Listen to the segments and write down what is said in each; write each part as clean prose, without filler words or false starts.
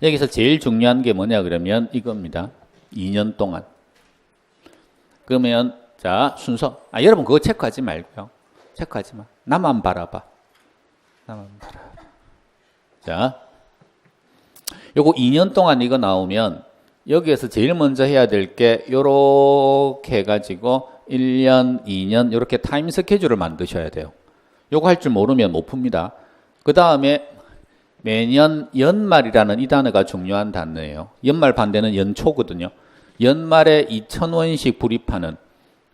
여기서 제일 중요한 게 뭐냐 그러면 이겁니다. 2년 동안. 그러면 자 순서. 여러분 그거 체크하지 말고요. 체크하지 마. 나만 바라봐. 나만 바라봐. 자, 요거 2년 동안 이거 나오면 여기에서 제일 먼저 해야 될 게 요렇게 해가지고 1년, 2년 요렇게 타임 스케줄을 만드셔야 돼요. 요거 할 줄 모르면 못 풉니다. 그 다음에 매년 연말이라는 이 단어가 중요한 단어예요. 연말 반대는 연초거든요. 연말에 2,000원씩 불입하는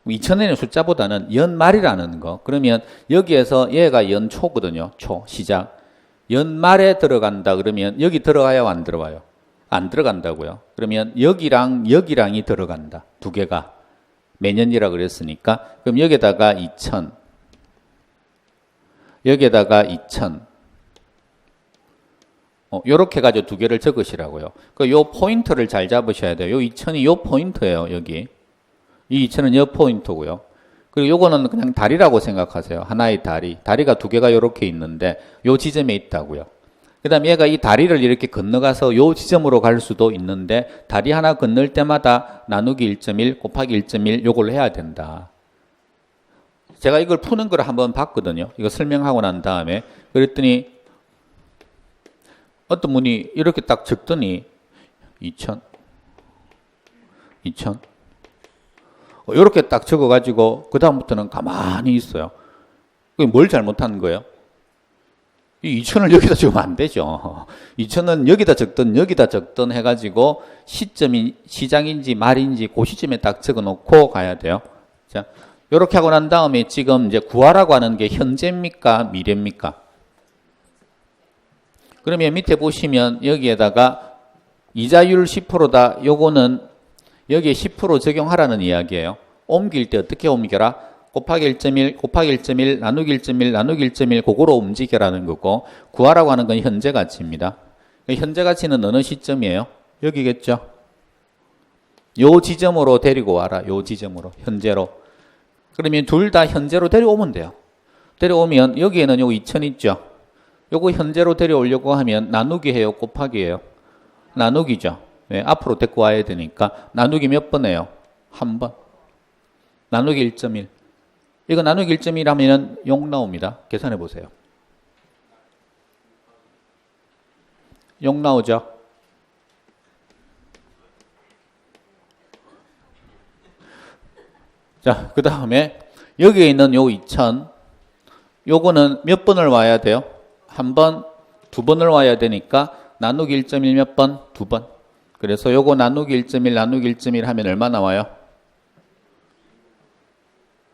2,000원의 숫자보다는 연말이라는 거. 그러면 여기에서 얘가 연초거든요. 초, 시작. 연말에 들어간다 그러면 여기 들어가요? 안 들어가요? 안 들어간다고요. 그러면 여기랑 여기랑이 들어간다. 두 개가. 매년이라 그랬으니까. 그럼 여기다가 2,000. 여기에다가 2,000. 요렇게 가지고 두 개를 적으시라고요. 요 포인트를 잘 잡으셔야 돼요. 요 2,000이 요 포인트예요, 여기. 이 2,000은 요 포인트고요. 그리고 요거는 그냥 다리라고 생각하세요. 하나의 다리. 다리가 두 개가 요렇게 있는데 요 지점에 있다고요. 그 다음에 얘가 이 다리를 이렇게 건너가서 요 지점으로 갈 수도 있는데 다리 하나 건널 때마다 나누기 1.1 곱하기 1.1 요걸 해야 된다. 제가 이걸 푸는 걸 한번 봤거든요. 이거 설명하고 난 다음에. 그랬더니 어떤 분이 이렇게 딱 적더니 2,000 이렇게 딱 적어가지고 그 다음부터는 가만히 있어요. 그게 뭘 잘못한 거예요? 이 2,000을 여기다 적으면 안 되죠. 2,000은 여기다 적든 해가지고 시점이 시작인지 말인지 그 시점에 딱 적어놓고 가야 돼요. 자, 이렇게 하고 난 다음에 지금 이제 구하라고 하는 게 현재입니까? 미래입니까? 그러면 밑에 보시면 여기에다가 이자율 10%다. 요거는 여기에 10% 적용하라는 이야기예요. 옮길 때 어떻게 옮겨라? 곱하기 1.1, 곱하기 1.1, 나누기 1.1, 나누기 1.1 그거로 움직여라는 거고 구하라고 하는 건 현재 가치입니다. 현재 가치는 어느 시점이에요? 여기겠죠? 요 지점으로 데리고 와라. 요 지점으로. 현재로. 그러면 둘 다 현재로 데려오면 돼요. 데려오면 여기에는 요 2,000 있죠? 요거 현재로 데려오려고 하면 나누기 해요? 곱하기 해요? 나누기죠. 네, 앞으로 데리고 와야 되니까 나누기 몇 번 해요? 한 번. 나누기 1.1. 이거 나누기 1.1 하면 0 나옵니다. 계산해 보세요. 0 나오죠? 자, 그 다음에 여기에 있는 요 2,000 요거는 몇 번을 와야 돼요? 한 번, 두 번을 와야 되니까 나누기 1.1 몇 번? 두 번. 그래서 요거 나누기 1.1 나누기 1.1 하면 얼마 나와요?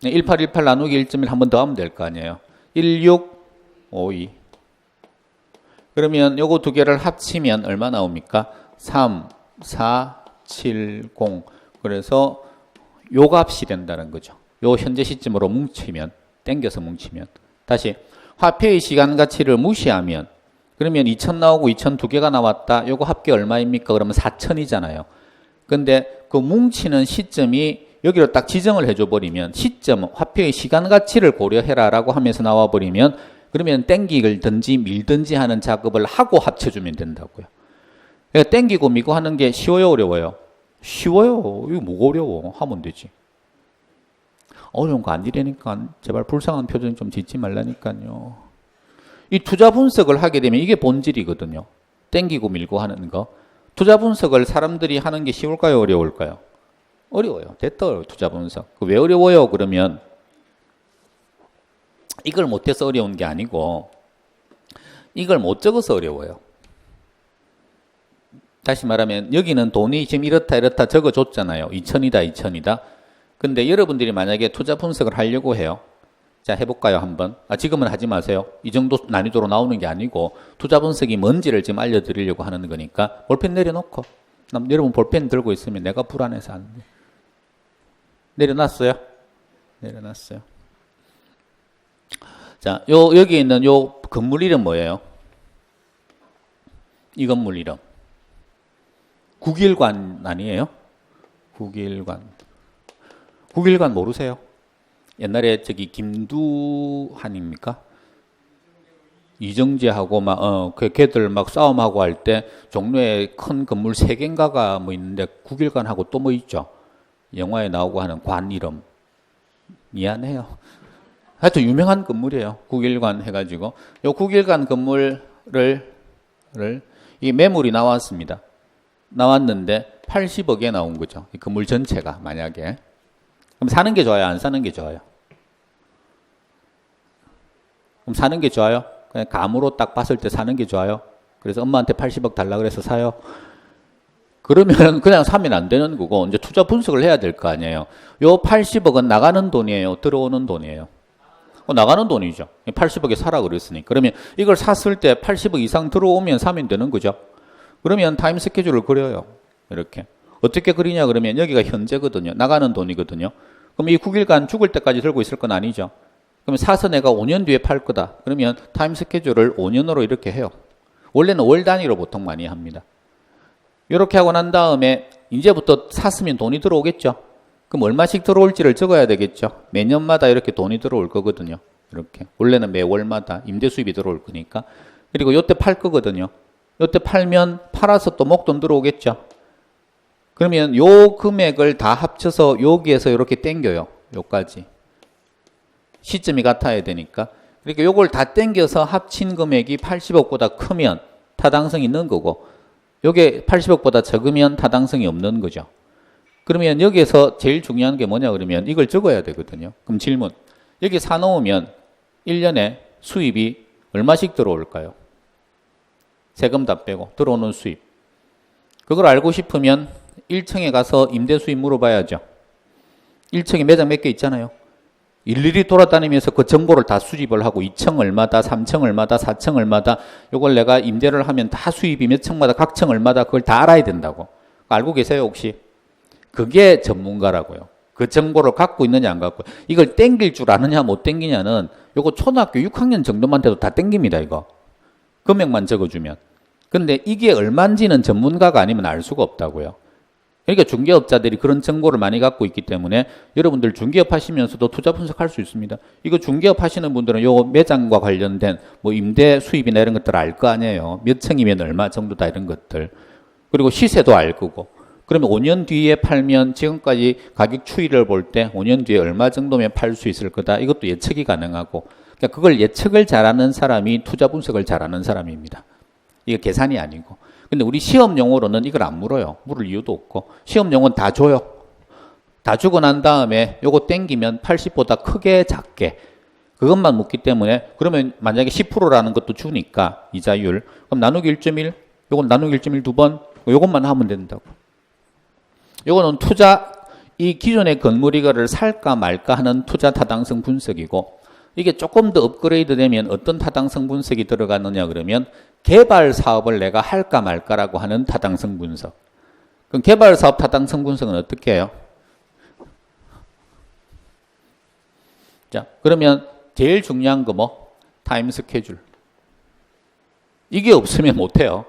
1818 나누기 1.1 한 번 더 하면 될 거 아니에요. 1652. 그러면 요거 두 개를 합치면 얼마 나옵니까? 3, 4, 7, 0. 그래서 요 값이 된다는 거죠. 요 현재 시점으로 뭉치면, 땡겨서 뭉치면. 다시 화폐의 시간 가치를 무시하면 그러면 2,000 나오고 2,000 두 개가 나왔다. 요거 합계 얼마입니까? 그러면 4,000이잖아요. 근데 그 뭉치는 시점이 여기로 딱 지정을 해줘 버리면 시점, 화폐의 시간 가치를 고려해라라고 하면서 나와 버리면 그러면 땡기든지 밀든지 하는 작업을 하고 합쳐주면 된다고요. 그러니까 땡기고 미고 하는 게 쉬워요, 어려워요? 쉬워요. 이거 뭐가 어려워? 하면 되지. 어려운 거 아니라니까. 제발 불쌍한 표정 좀 짓지 말라니까요. 이 투자 분석을 하게 되면 이게 본질이거든요. 땡기고 밀고 하는 거. 투자 분석을 사람들이 하는 게 쉬울까요? 어려울까요? 어려워요. 됐다. 투자 분석. 왜 어려워요? 그러면 이걸 못해서 어려운 게 아니고 이걸 못 적어서 어려워요. 다시 말하면 여기는 돈이 지금 이렇다 적어줬잖아요. 2,000이다 2,000이다. 근데 여러분들이 만약에 투자 분석을 하려고 해요. 자, 해볼까요, 한번? 지금은 하지 마세요. 이 정도 난이도로 나오는 게 아니고 투자 분석이 뭔지를 지금 알려드리려고 하는 거니까 볼펜 내려놓고 여러분 볼펜 들고 있으면 내가 불안해서 안 돼. 내려놨어요? 내려놨어요. 자, 여기 있는 요 건물 이름 뭐예요? 이 건물 이름. 국일관 아니에요? 국일관. 국일관 모르세요? 옛날에 저기 김두한입니까? 이정재하고 걔들 막 싸움하고 할 때 종로에 큰 건물 3개인가가 뭐 있는데 국일관하고 또 뭐 있죠. 영화에 나오고 하는 관 이름. 미안해요. 하여튼 유명한 건물이에요. 국일관 해가지고. 요 국일관 건물을, 이 매물이 나왔습니다. 나왔는데 80억에 나온 거죠. 이 건물 전체가 만약에. 그럼 사는 게 좋아요? 안 사는 게 좋아요? 그럼 사는 게 좋아요? 그냥 감으로 딱 봤을 때 사는 게 좋아요? 그래서 엄마한테 80억 달라 그래서 사요? 그러면 그냥 사면 안 되는 거고 이제 투자 분석을 해야 될 거 아니에요. 요 80억은 나가는 돈이에요? 들어오는 돈이에요? 나가는 돈이죠. 80억에 사라 그랬으니. 그러면 이걸 샀을 때 80억 이상 들어오면 사면 되는 거죠. 그러면 타임 스케줄을 그려요. 이렇게. 어떻게 그리냐 그러면 여기가 현재거든요. 나가는 돈이거든요. 그럼 이 9일간 죽을 때까지 들고 있을 건 아니죠. 그럼 사서 내가 5년 뒤에 팔 거다. 그러면 타임 스케줄을 5년으로 이렇게 해요. 원래는 월 단위로 보통 많이 합니다. 이렇게 하고 난 다음에 이제부터 샀으면 돈이 들어오겠죠. 그럼 얼마씩 들어올지를 적어야 되겠죠. 매년마다 이렇게 돈이 들어올 거거든요. 이렇게. 원래는 매월마다 임대 수입이 들어올 거니까. 그리고 요때 팔 거거든요. 요때 팔면 팔아서 또 목돈 들어오겠죠. 그러면 요 금액을 다 합쳐서 여기에서 이렇게 땡겨요. 요까지. 시점이 같아야 되니까. 그러니까 요걸 다 땡겨서 합친 금액이 80억보다 크면 타당성이 있는 거고 요게 80억보다 적으면 타당성이 없는 거죠. 그러면 여기에서 제일 중요한 게 뭐냐 그러면 이걸 적어야 되거든요. 그럼 질문. 여기 사놓으면 1년에 수입이 얼마씩 들어올까요? 세금 다 빼고 들어오는 수입. 그걸 알고 싶으면 1층에 가서 임대 수입 물어봐야죠. 1층에 매장 몇 개 있잖아요. 일일이 돌아다니면서 그 정보를 다 수집을 하고 2층 얼마다, 3층 얼마다, 4층 얼마다 요걸 내가 임대를 하면 다 수입이 몇 층마다 각 층 얼마다 그걸 다 알아야 된다고. 알고 계세요 혹시? 그게 전문가라고요. 그 정보를 갖고 있느냐 안 갖고. 이걸 땡길 줄 아느냐 못 땡기냐는 요거 초등학교 6학년 정도만 돼도 다 땡깁니다 이거. 금액만 적어주면. 근데 이게 얼마인지는 전문가가 아니면 알 수가 없다고요. 그러니까 중개업자들이 그런 정보를 많이 갖고 있기 때문에 여러분들 중개업 하시면서도 투자 분석할 수 있습니다. 이거 중개업 하시는 분들은 요 매장과 관련된 뭐 임대 수입이나 이런 것들 알 거 아니에요. 몇 층이면 얼마 정도다 이런 것들. 그리고 시세도 알 거고. 그러면 5년 뒤에 팔면 지금까지 가격 추이를 볼 때 5년 뒤에 얼마 정도면 팔 수 있을 거다. 이것도 예측이 가능하고. 그러니까 그걸 예측을 잘하는 사람이 투자 분석을 잘하는 사람입니다. 이게 계산이 아니고. 근데 우리 시험 용어로는 이걸 안 물어요. 물을 이유도 없고. 시험 용어는 다 줘요. 다 주고 난 다음에 요거 땡기면 80보다 크게 작게 그것만 묻기 때문에 그러면 만약에 10%라는 것도 주니까 이자율 그럼 나누기 1.1 요건 나누기 1.1 두 번 요것만 하면 된다고. 요거는 투자 이 기존의 건물 이거를 살까 말까 하는 투자 타당성 분석이고 이게 조금 더 업그레이드 되면 어떤 타당성 분석이 들어가느냐 그러면 개발 사업을 내가 할까 말까라고 하는 타당성 분석. 그럼 개발 사업 타당성 분석은 어떻게 해요? 자, 그러면 제일 중요한 거 뭐? 타임 스케줄. 이게 없으면 못 해요.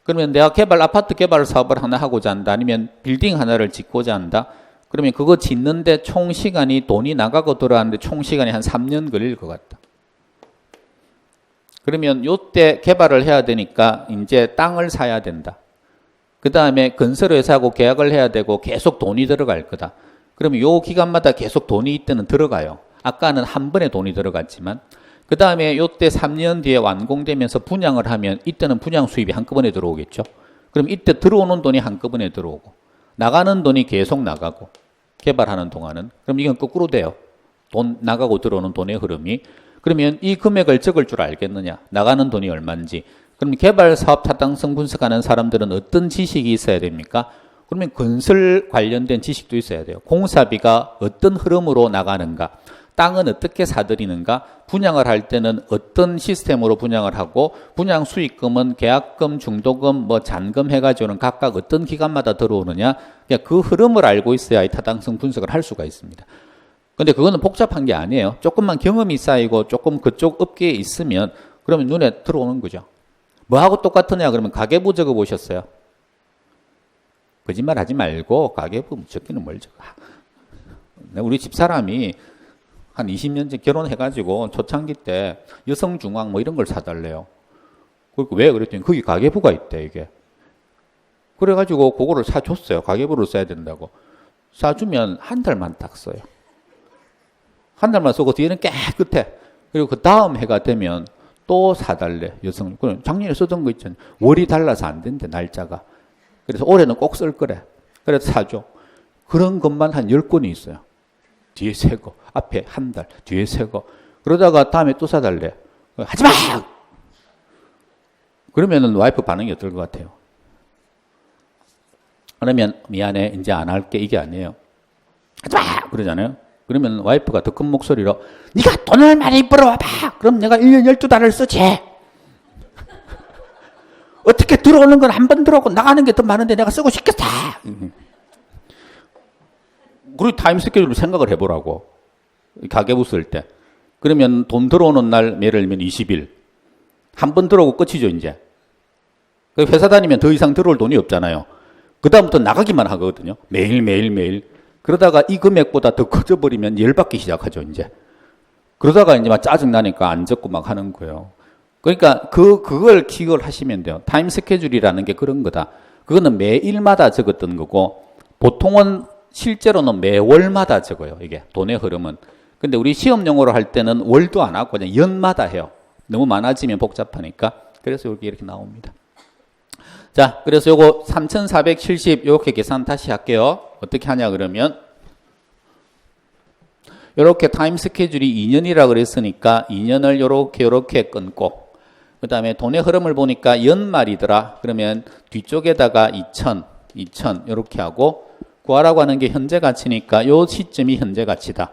그러면 내가 아파트 개발 사업을 하나 하고자 한다. 아니면 빌딩 하나를 짓고자 한다. 그러면 그거 짓는데 총 시간이 돈이 나가고 들어가는데 총 시간이 한 3년 걸릴 것 같다. 그러면 요때 개발을 해야 되니까 이제 땅을 사야 된다. 그 다음에 건설회사하고 계약을 해야 되고 계속 돈이 들어갈 거다. 그러면 요 기간마다 계속 돈이 이때는 들어가요. 아까는 한 번에 돈이 들어갔지만 그 다음에 요때 3년 뒤에 완공되면서 분양을 하면 이때는 분양 수입이 한꺼번에 들어오겠죠. 그럼 이때 들어오는 돈이 한꺼번에 들어오고 나가는 돈이 계속 나가고 개발하는 동안은 그럼 이건 거꾸로 돼요. 돈 나가고 들어오는 돈의 흐름이. 그러면 이 금액을 적을 줄 알겠느냐. 나가는 돈이 얼마인지. 그럼 개발 사업 타당성 분석하는 사람들은 어떤 지식이 있어야 됩니까? 그러면 건설 관련된 지식도 있어야 돼요. 공사비가 어떤 흐름으로 나가는가. 땅은 어떻게 사들이는가, 분양을 할 때는 어떤 시스템으로 분양을 하고 분양 수익금은 계약금, 중도금, 뭐 잔금 해가지고는 각각 어떤 기간마다 들어오느냐, 그 흐름을 알고 있어야 이 타당성 분석을 할 수가 있습니다. 근데 그거는 복잡한 게 아니에요. 조금만 경험이 쌓이고 조금 그쪽 업계에 있으면 그러면 눈에 들어오는 거죠. 뭐하고 똑같으냐 그러면 가계부 적어보셨어요? 거짓말 하지 말고 가계부 적기는 뭘 적어. 우리 집사람이 한 20년 전 결혼해가지고 초창기 때 여성중앙 뭐 이런 걸 사달래요. 그리고 왜 그랬더니 거기 가계부가 있대, 이게. 그래가지고 그거를 사줬어요. 가계부를 써야 된다고. 사주면 한 달만 딱 써요. 한 달만 쓰고 뒤에는 깨끗해. 그리고 그 다음 해가 되면 또 사달래, 여성. 그럼 작년에 쓰던 거 있잖아요. 월이 달라서 안 된대, 날짜가. 그래서 올해는 꼭 쓸 거래. 그래서 사줘. 그런 것만 한 10건이 있어요. 뒤에 새 거, 앞에 한 달, 뒤에 새 거. 그러다가 다음에 또 사달래. 하지 마! 그러면은 와이프 반응이 어떨 것 같아요? 그러면 미안해, 이제 안 할게, 이게 아니에요. 하지 마! 그러잖아요. 그러면 와이프가 더 큰 목소리로 네가 돈을 많이 벌어와봐! 그럼 내가 1년 12달을 쓰지! 어떻게 들어오는 건 한 번 들어오고 나가는 게 더 많은데 내가 쓰고 싶겠다! 그리고 타임 스케줄을 생각을 해보라고. 가계부 쓸 때. 그러면 돈 들어오는 날, 예를 들면 20일. 한 번 들어오고 끝이죠, 이제. 회사 다니면 더 이상 들어올 돈이 없잖아요. 그다음부터 나가기만 하거든요. 매일. 그러다가 이 금액보다 더 커져버리면 열받기 시작하죠, 이제. 그러다가 이제 막 짜증나니까 안 적고 막 하는 거예요. 그러니까 그걸 기억을 하시면 돼요. 타임 스케줄이라는 게 그런 거다. 그거는 매일마다 적었던 거고, 보통은 실제로는 매월마다 적어요, 이게. 돈의 흐름은. 근데 우리 시험 용어로 할 때는 월도 안 하고 그냥 연마다 해요. 너무 많아지면 복잡하니까. 그래서 이렇게 나옵니다. 자, 그래서 요거 3470 요렇게 계산 다시 할게요. 어떻게 하냐 그러면 요렇게 타임 스케줄이 2년이라 그랬으니까 2년을 요렇게 끊고, 그 다음에 돈의 흐름을 보니까 연말이더라. 그러면 뒤쪽에다가 2000 요렇게 하고, 구하라고 하는 게 현재 가치니까 요 시점이 현재 가치다.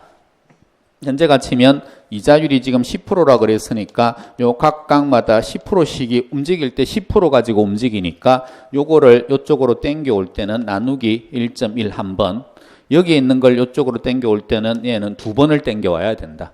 현재 가치면 이자율이 지금 10%라 그랬으니까 요 각각마다 10%씩이 움직일 때 10% 가지고 움직이니까 요거를 요쪽으로 땡겨 올 때는 나누기 1.1 한 번, 여기에 있는 걸 요쪽으로 땡겨 올 때는 얘는 두 번을 땡겨 와야 된다.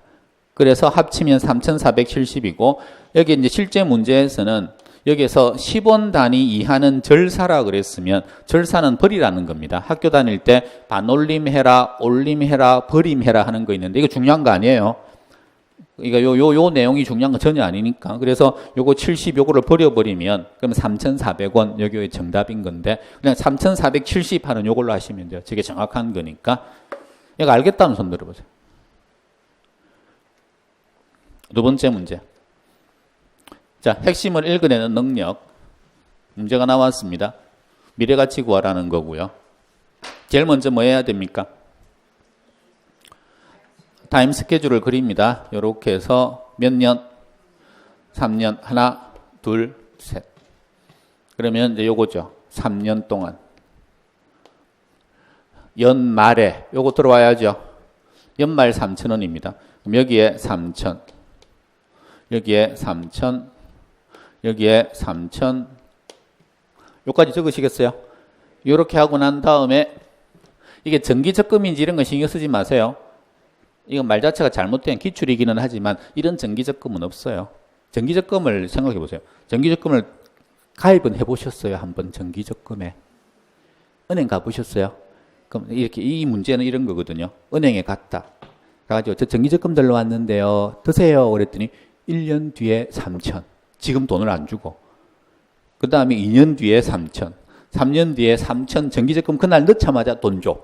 그래서 합치면 3470이고, 여기 이제 실제 문제에서는 여기에서 10원 단위 이하는 절사라 그랬으면 절사는 버리라는 겁니다. 학교 다닐 때 반올림해라, 올림해라, 버림해라 하는 거 있는데 이거 중요한 거 아니에요. 그러니까 요 내용이 중요한 건 전혀 아니니까. 그래서 요거 70 요거를 버려버리면 그러면 3,400원 여기에 정답인 건데 그냥 3,470 하는 요걸로 하시면 돼요. 저게 정확한 거니까. 이거 알겠다는 손 들어보세요. 두 번째 문제. 자, 핵심을 읽어내는 능력. 문제가 나왔습니다. 미래가치 구하라는 거고요. 제일 먼저 뭐 해야 됩니까? 타임 스케줄을 그립니다. 이렇게 해서 몇 년? 3년. 하나, 둘, 셋. 그러면 이제 요거죠. 3년 동안. 연말에 요거 들어와야죠. 연말 3,000원입니다. 그럼 여기에 3,000. 여기에 3,000. 여기에 3,000. 요까지 적으시겠어요? 요렇게 하고 난 다음에 이게 정기적금인지 이런 거 신경 쓰지 마세요. 이건 말 자체가 잘못된 기출이기는 하지만 이런 정기적금은 없어요. 정기적금을 생각해 보세요. 정기적금을 가입은 해보셨어요? 한번 정기적금에. 은행 가보셨어요? 그럼 이렇게 이 문제는 이런 거거든요. 은행에 갔다. 가가지고 저 정기적금 들러 왔는데요. 드세요. 그랬더니 1년 뒤에 3,000. 지금 돈을 안 주고. 그 다음에 2년 뒤에 3,000. 3년 뒤에 3,000 정기적금 그날 넣자마자 돈 줘.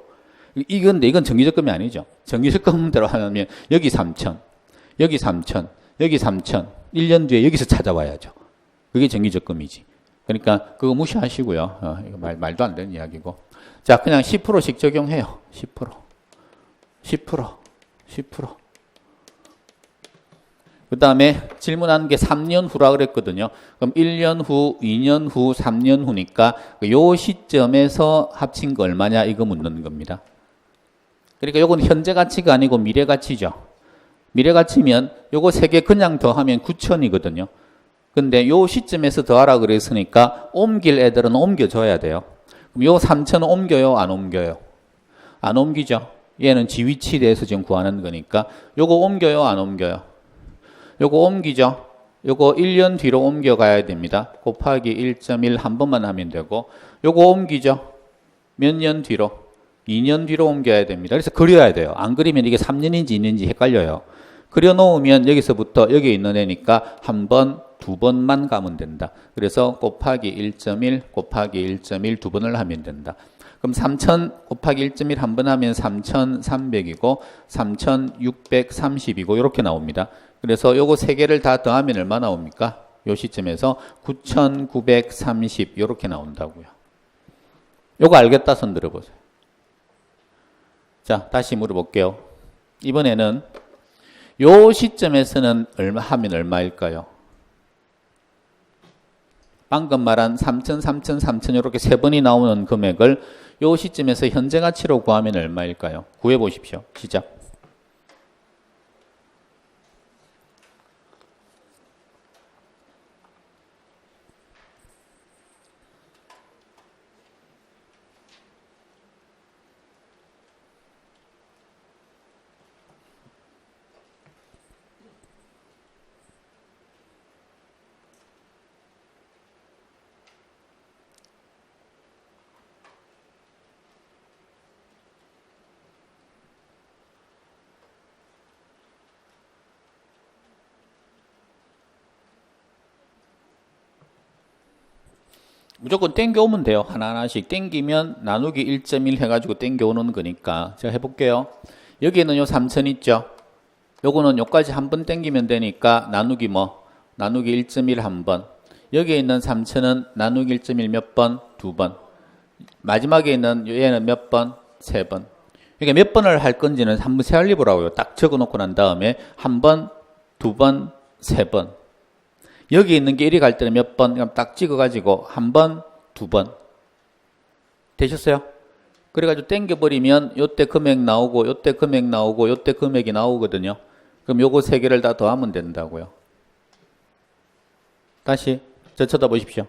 이건 정기적금이 아니죠. 정기적금대로 하면 여기 3,000, 여기 3,000, 여기 3,000. 1년 뒤에 여기서 찾아와야죠. 그게 정기적금이지. 그러니까 그거 무시하시고요. 이거 말도 안 되는 이야기고. 자, 그냥 10%씩 적용해요. 10%. 10%. 10%. 그 다음에 질문한 게 3년 후라 그랬거든요. 그럼 1년 후, 2년 후, 3년 후니까 요 시점에서 합친 거 얼마냐 이거 묻는 겁니다. 그러니까 요건 현재 가치가 아니고 미래 가치죠. 미래 가치면 요거 3개 그냥 더하면 9,000이거든요. 근데 요 시점에서 더하라 그랬으니까 옮길 애들은 옮겨줘야 돼요. 그럼 요 3,000은 옮겨요? 안 옮겨요? 안 옮기죠. 얘는 지위치에 대해서 지금 구하는 거니까 요거 옮겨요? 안 옮겨요? 요거 옮기죠. 요거 1년 뒤로 옮겨가야 됩니다. 곱하기 1.1 한 번만 하면 되고 요거 옮기죠. 몇 년 뒤로? 2년 뒤로 옮겨야 됩니다. 그래서 그려야 돼요. 안 그리면 이게 3년인지 2년인지 헷갈려요. 그려 놓으면 여기서부터 여기 있는 애니까 한 번, 두 번만 가면 된다. 그래서 곱하기 1.1 곱하기 1.1 두 번을 하면 된다. 그럼 3000 곱하기 1.1 한 번 하면 3300이고 3630이고 이렇게 나옵니다. 그래서 요거 세 개를 다 더하면 얼마 나옵니까? 요 시점에서 9930 이렇게 나온다고요. 요거 알겠다 손 들어보세요. 자, 다시 물어볼게요. 이번에는 요 시점에서는 얼마 하면 얼마일까요? 방금 말한 3000, 3000, 3000 이렇게 세 번이 나오는 금액을 요 시점에서 현재 가치로 구하면 얼마일까요? 구해 보십시오. 시작. 무조건 땡겨오면 돼요. 하나하나씩 땡기면 나누기 1.1 해가지고 땡겨오는 거니까 제가 해볼게요. 여기에는 요 3000 있죠. 요거는 요까지 한 번 땡기면 되니까 나누기 나누기 1.1 한 번. 여기에 있는 3000은 나누기 1.1 몇 번? 두 번. 마지막에 있는 얘는 몇 번? 세 번. 그러니까 몇 번을 할 건지는 한번 세알리 보라고요. 딱 적어놓고 난 다음에 한 번, 두 번, 세 번. 여기 있는 게 1이 갈 때는 몇 번? 그럼 딱 찍어가지고 한 번, 두 번. 되셨어요? 그래가지고 땡겨버리면 요때 금액 나오고 요때 금액 나오고 요때 금액이 나오거든요. 그럼 요거 세 개를 다 더하면 된다고요. 다시 저 쳐다보십시오.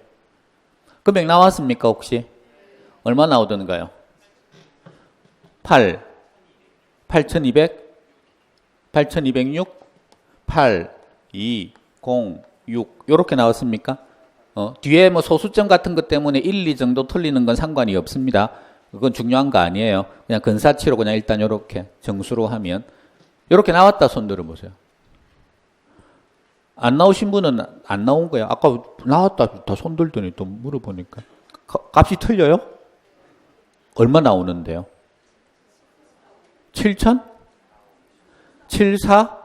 금액 나왔습니까 혹시? 얼마 나오던가요? 8, 8200, 8206, 8, 2, 0, 6 이렇게 나왔습니까? 뒤에 뭐 소수점 같은 것 때문에 1, 2 정도 틀리는 건 상관이 없습니다. 그건 중요한 거 아니에요. 그냥 근사치로 그냥 일단 이렇게 정수로 하면 이렇게 나왔다 손 들어보세요. 안 나오신 분은 안 나온 거예요. 아까 나왔다 다 손 들더니 또 물어보니까 값이 틀려요? 얼마 나오는데요? 7,000? 74?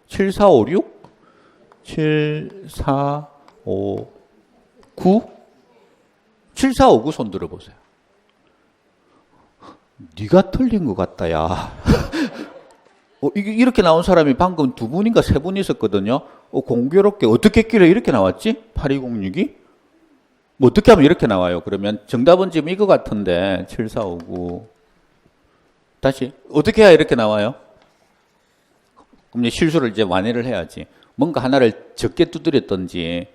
7456? 7459? 7459 손 들어보세요. 네가 틀린 것 같다, 야. 이렇게 나온 사람이 방금 두 분인가 세 분 있었거든요. 공교롭게 어떻게 했길래 이렇게 나왔지? 8206이? 뭐 어떻게 하면 이렇게 나와요? 그러면 정답은 지금 이거 같은데 7459. 다시 어떻게 해야 이렇게 나와요? 그럼 이제 실수를 이제 완화를 해야지. 뭔가 하나를 적게 두드렸던지.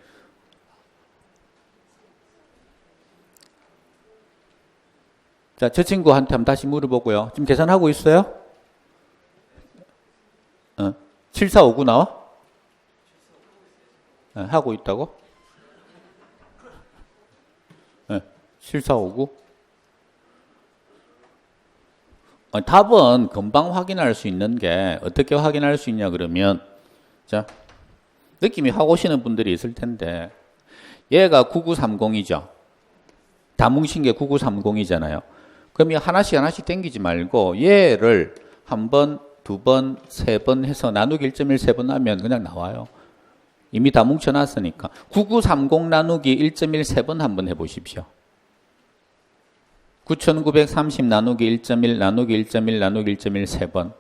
자, 저 친구한테 한번 다시 물어보고요. 지금 계산하고 있어요? 7459 나와? 하고 있다고? 7459? 답은 금방 확인할 수 있는 게 어떻게 확인할 수 있냐 그러면 자 느낌이 확 오시는 분들이 있을 텐데 얘가 9930이죠. 다 뭉친 게 9930이잖아요. 그럼 이 하나씩 땡기지 말고 얘를 한 번, 두 번, 세 번 해서 나누기 1.1 세 번 하면 그냥 나와요. 이미 다 뭉쳐놨으니까 9930 나누기 1.1 세 번 한번 해보십시오. 9930 나누기 1.1 나누기 1.1 나누기 1.1 세 번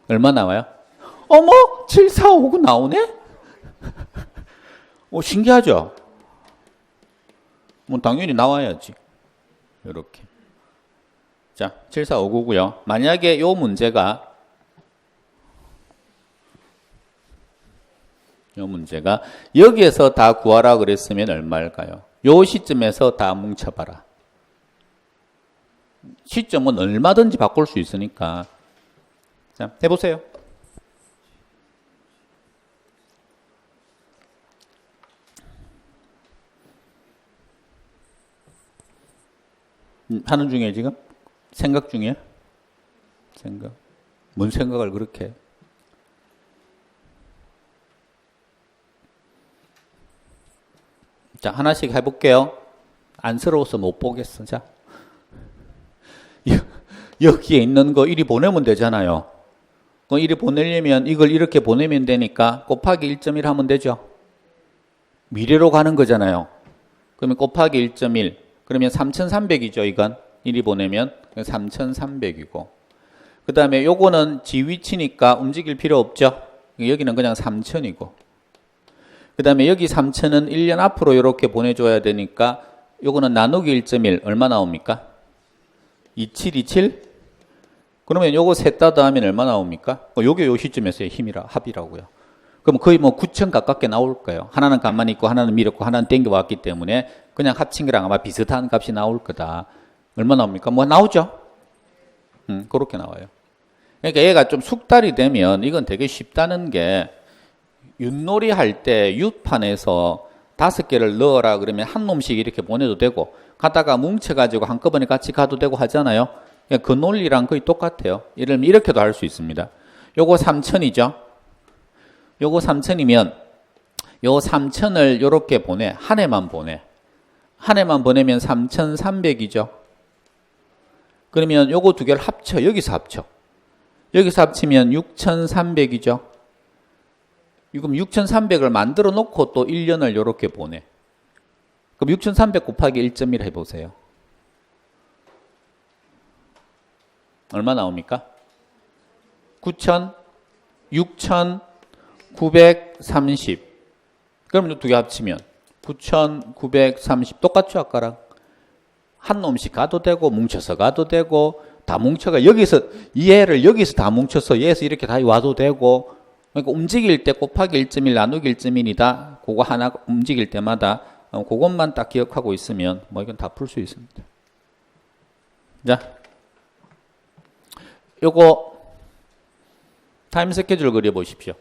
얼마 나와요? 어머 7459 나오네? 신기하죠? 뭐 당연히 나와야지. 이렇게. 자, 7459고요. 만약에 요 문제가 여기에서 다 구하라 그랬으면 얼마일까요? 요 시점에서 다 뭉쳐봐라. 시점은 얼마든지 바꿀 수 있으니까. 자, 해보세요. 하는 중에 지금? 생각 중에? 생각? 뭔 생각을 그렇게 해? 자, 하나씩 해볼게요. 안쓰러워서 못 보겠어. 자, 여기에 있는 거 이리 보내면 되잖아요. 이리 보내려면 이걸 이렇게 보내면 되니까 곱하기 1.1 하면 되죠. 미래로 가는 거잖아요. 그러면 곱하기 1.1 그러면 3300이죠. 이건 이리 보내면 3300이고 그 다음에 요거는 지위치니까 움직일 필요 없죠. 여기는 그냥 3000이고 그 다음에 여기 3000은 1년 앞으로 이렇게 보내줘야 되니까 요거는 나누기 1.1 얼마 나옵니까? 2727? 그러면 요거 셋 다 더하면 얼마 나옵니까? 요게 요 시점에서의 합이라고요. 그럼 거의 뭐 9천 가깝게 나올 거예요. 하나는 가만히 있고 하나는 밀었고 하나는 땡겨왔기 때문에 그냥 합친 거랑 아마 비슷한 값이 나올 거다. 얼마 나옵니까? 뭐 나오죠? 그렇게 나와요. 그러니까 얘가 좀 숙달이 되면 이건 되게 쉽다는 게 윷놀이 할 때 윷판에서 5개를 넣어라 그러면 한 놈씩 이렇게 보내도 되고 가다가 뭉쳐가지고 한꺼번에 같이 가도 되고 하잖아요. 그 논리랑 거의 똑같아요. 예를 들면 이렇게도 할 수 있습니다. 요거 3000이죠. 요거 3000이면 요 3000을 요렇게 보내. 한 해만 보내. 한 해만 보내면 3300이죠. 그러면 요거 두 개를 합쳐. 여기서 합쳐. 여기서 합치면 6300이죠. 그럼 6300을 만들어 놓고 또 1년을 요렇게 보내. 그럼 6300 곱하기 1.1 해보세요. 얼마 나옵니까? 6930. 그럼 두 개 합치면 9930. 똑같죠, 아까랑? 한 놈씩 가도 되고, 뭉쳐서 가도 되고, 다 뭉쳐가, 여기서, 이 애를 여기서 다 뭉쳐서 얘에서 이렇게 다 와도 되고, 그러니까 움직일 때 곱하기 1.1, 나누기 1.1이다. 그거 하나 움직일 때마다, 그것만 딱 기억하고 있으면, 뭐 이건 다 풀 수 있습니다. 자. 요거 타임 스케줄 그려 보십시오.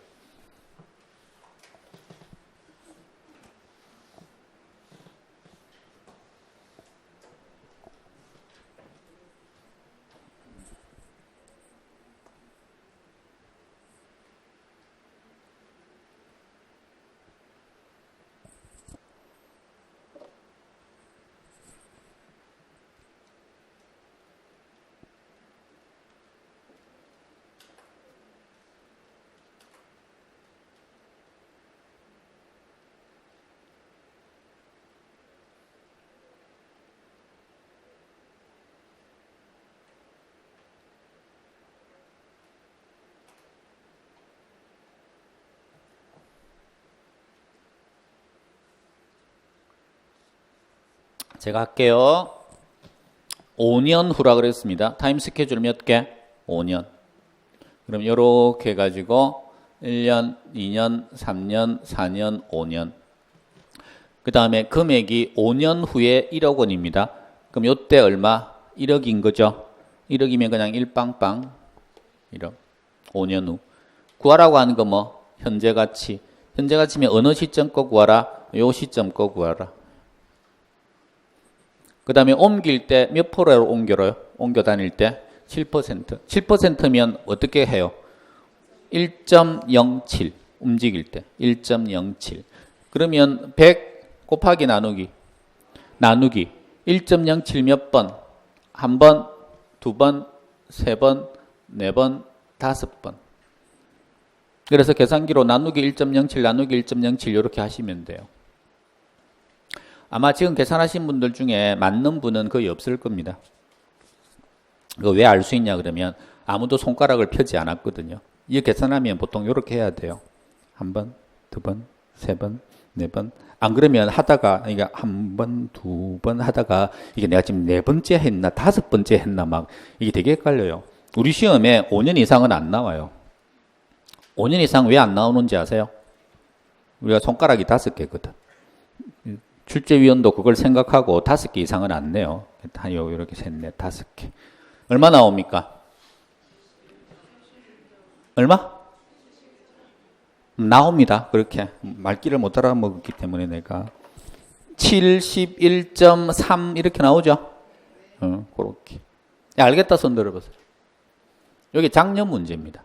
제가 할게요. 5년 후라 그랬습니다. 타임 스케줄 몇 개? 5년. 그럼 이렇게 해가지고 1년, 2년, 3년, 4년, 5년. 그 다음에 금액이 5년 후에 1억 원입니다. 그럼 요때 얼마? 1억인 거죠. 1억이면 그냥 1빵빵 1억. 5년 후. 구하라고 하는 거 뭐? 현재 가치. 현재 가치면 어느 시점 거 구하라? 요 시점 거 구하라. 그 다음에 옮길 때 몇 프로로 옮겨요? 옮겨 다닐 때 7%. 7%면 어떻게 해요? 1.07 움직일 때 1.07. 그러면 100 곱하기 나누기 1.07 몇 번? 한 번, 두 번, 세 번, 네 번, 다섯 번. 그래서 계산기로 나누기 1.07 나누기 1.07 이렇게 하시면 돼요. 아마 지금 계산하신 분들 중에 맞는 분은 거의 없을 겁니다. 이거 왜 알 수 있냐 그러면 아무도 손가락을 펴지 않았거든요. 이 계산하면 보통 이렇게 해야 돼요. 한 번, 두 번, 세 번, 네 번. 안 그러면 하다가 그러니까 한 번, 두 번 하다가 이게 내가 지금 네 번째 했나 다섯 번째 했나 막 이게 되게 헷갈려요. 우리 시험에 5년 이상은 안 나와요. 5년 이상 왜 안 나오는지 아세요? 우리가 손가락이 5개거든. 출제위원도 그걸 생각하고 5개 이상은 안 내요. 다 이렇게 셋, 넷, 5개. 얼마 나옵니까? 얼마? 나옵니다. 그렇게. 말귀를 못 알아먹었기 때문에 내가. 71.3 이렇게 나오죠? 그렇게. 알겠다 손 들어보세요. 여기 작년 문제입니다.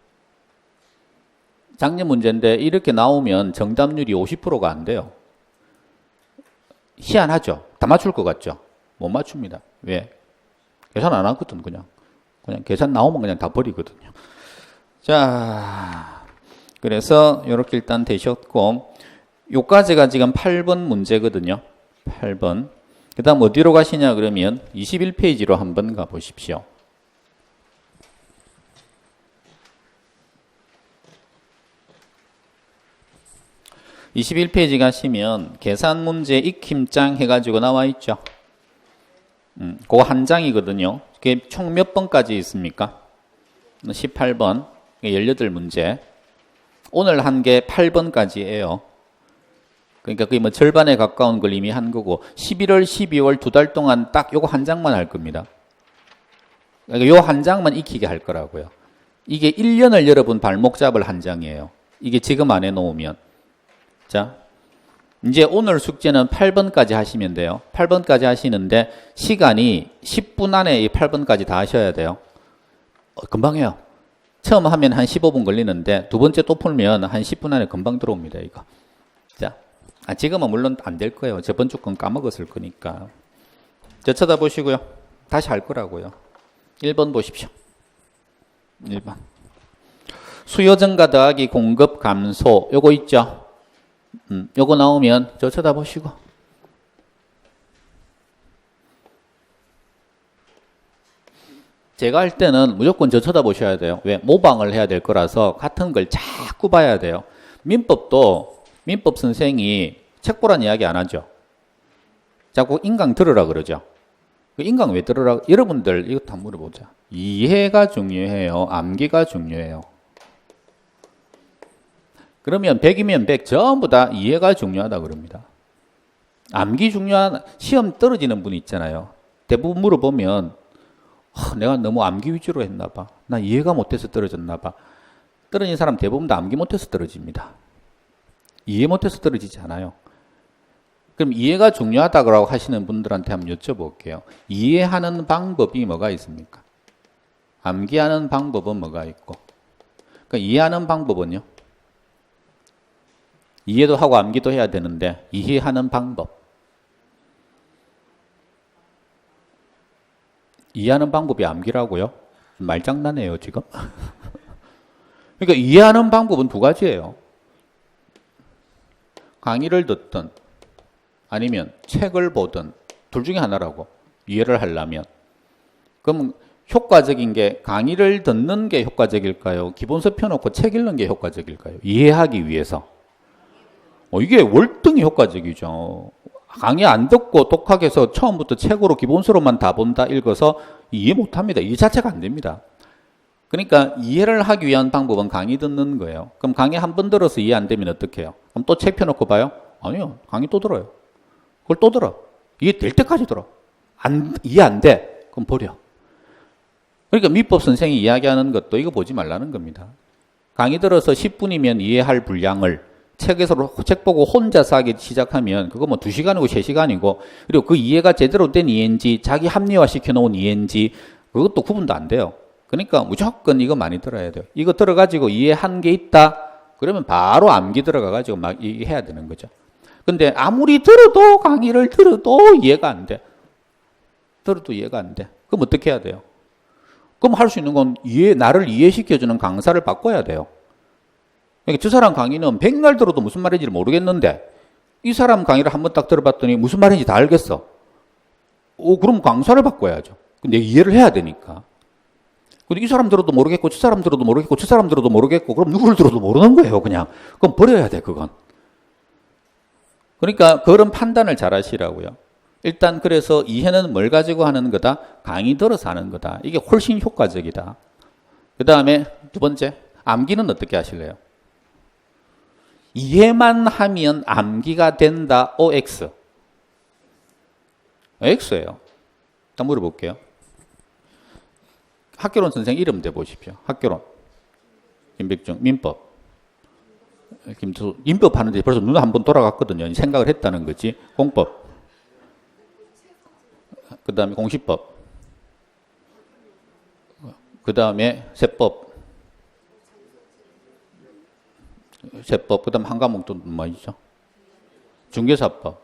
작년 문제인데 이렇게 나오면 정답률이 50%가 안 돼요. 희한하죠? 다 맞출 것 같죠? 못 맞춥니다. 왜? 계산 안 하거든, 그냥 계산 나오면 그냥 다 버리거든요. 자, 그래서 이렇게 일단 되셨고, 요까지가 지금 8번 문제거든요. 8번. 그 다음 어디로 가시냐 그러면 21페이지로 한번 가보십시오. 21페이지 가시면 계산 문제 익힘장 해가지고 나와 있죠. 그거 한 장이거든요. 그게 총 몇 번까지 있습니까? 18번, 18문제. 오늘 한 게 8번까지예요. 그러니까 그게 뭐 절반에 가까운 걸 이미 한 거고 11월, 12월 2달 동안 딱 요거 한 장만 할 겁니다. 그러니까 요 한 장만 익히게 할 거라고요. 이게 1년을 여러분 발목 잡을 한 장이에요. 이게 지금 안 해놓으면. 자, 이제 오늘 숙제는 8번까지 하시면 돼요. 8번까지 하시는데 시간이 10분 안에 이 8번까지 다 하셔야 돼요. 금방 해요. 처음 하면 한 15분 걸리는데 두 번째 또 풀면 한 10분 안에 금방 들어옵니다, 이거. 자, 지금은 물론 안 될 거예요. 저번 주 건 까먹었을 거니까. 저 쳐다보시고요. 다시 할 거라고요. 1번 보십시오. 1번. 수요 증가 더하기 공급 감소. 요거 있죠? 요거 나오면 저 쳐다보시고. 제가 할 때는 무조건 저 쳐다보셔야 돼요. 왜? 모방을 해야 될 거라서 같은 걸 자꾸 봐야 돼요. 민법도 민법 선생이 책 보란 이야기 안 하죠. 자꾸 인강 들으라 그러죠. 인강 왜 들으라? 여러분들 이것도 한번 물어보자. 이해가 중요해요? 암기가 중요해요? 그러면 100이면 100 전부 다 이해가 중요하다 그럽니다. 암기 중요한 시험 떨어지는 분이 있잖아요. 대부분 물어보면 내가 너무 암기 위주로 했나 봐. 나 이해가 못해서 떨어졌나 봐. 떨어진 사람 대부분 다 암기 못해서 떨어집니다. 이해 못해서 떨어지지 않아요. 그럼 이해가 중요하다고 하시는 분들한테 한번 여쭤볼게요. 이해하는 방법이 뭐가 있습니까? 암기하는 방법은 뭐가 있고? 그러니까 이해하는 방법은요? 이해도 하고 암기도 해야 되는데 이해하는 방법. 이해하는 방법이 암기라고요? 말장난해요, 지금. 그러니까 이해하는 방법은 두 가지예요. 강의를 듣든 아니면 책을 보든 둘 중에 하나라고. 이해를 하려면. 그럼 효과적인 게 강의를 듣는 게 효과적일까요? 기본서 펴놓고 책 읽는 게 효과적일까요? 이해하기 위해서. 이게 월등히 효과적이죠. 강의 안 듣고 독학해서 처음부터 책으로 기본서로만 다 본다 읽어서 이해 못합니다. 이해 자체가 안 됩니다. 그러니까 이해를 하기 위한 방법은 강의 듣는 거예요. 그럼 강의 한 번 들어서 이해 안 되면 어떻게 해요? 그럼 또 책 펴놓고 봐요? 아니요. 강의 또 들어요. 그걸 또 들어. 이해 될 때까지 들어. 이해 안 돼. 그럼 버려. 그러니까 민법 선생이 이야기하는 것도 이거 보지 말라는 겁니다. 강의 들어서 10분이면 이해할 분량을 책에서 책 보고 혼자서 하기 시작하면 그거 뭐 2시간이고 3시간이고 그리고 그 이해가 제대로 된 이해인지 자기 합리화 시켜놓은 이해인지 그것도 구분도 안 돼요. 그러니까 무조건 이거 많이 들어야 돼요. 이거 들어가지고 이해한 게 있다? 그러면 바로 암기 들어가가지고 막 해야 되는 거죠. 근데 아무리 들어도 강의를 들어도 이해가 안 돼. 들어도 이해가 안 돼. 그럼 어떻게 해야 돼요? 그럼 할 수 있는 건 나를 이해시켜주는 강사를 바꿔야 돼요. 그러니까 저 사람 강의는 100날 들어도 무슨 말인지 모르겠는데 이 사람 강의를 한번 딱 들어봤더니 무슨 말인지 다 알겠어. 그럼 강사를 바꿔야죠. 근데 이해를 해야 되니까. 근데 이 사람 들어도 모르겠고 저 사람 들어도 모르겠고 저 사람 들어도 모르겠고 그럼 누구를 들어도 모르는 거예요, 그냥. 그럼 버려야 돼, 그건. 그러니까 그런 판단을 잘 하시라고요. 일단 그래서 이해는 뭘 가지고 하는 거다? 강의 들어서 하는 거다. 이게 훨씬 효과적이다. 그 다음에 두 번째, 암기는 어떻게 하실래요? 이해만 하면 암기가 된다. OX. X예요. 일단 물어볼게요. 학교론 선생 이름 대보십시오. 학교론. 김백중. 민법. 김투. 민법 하는데 벌써 눈 한번 돌아갔거든요. 생각을 했다는 거지. 공법. 그 다음에 공시법. 그 다음에 세법, 그 다음 한 과목도 뭐 있죠? 중개사법.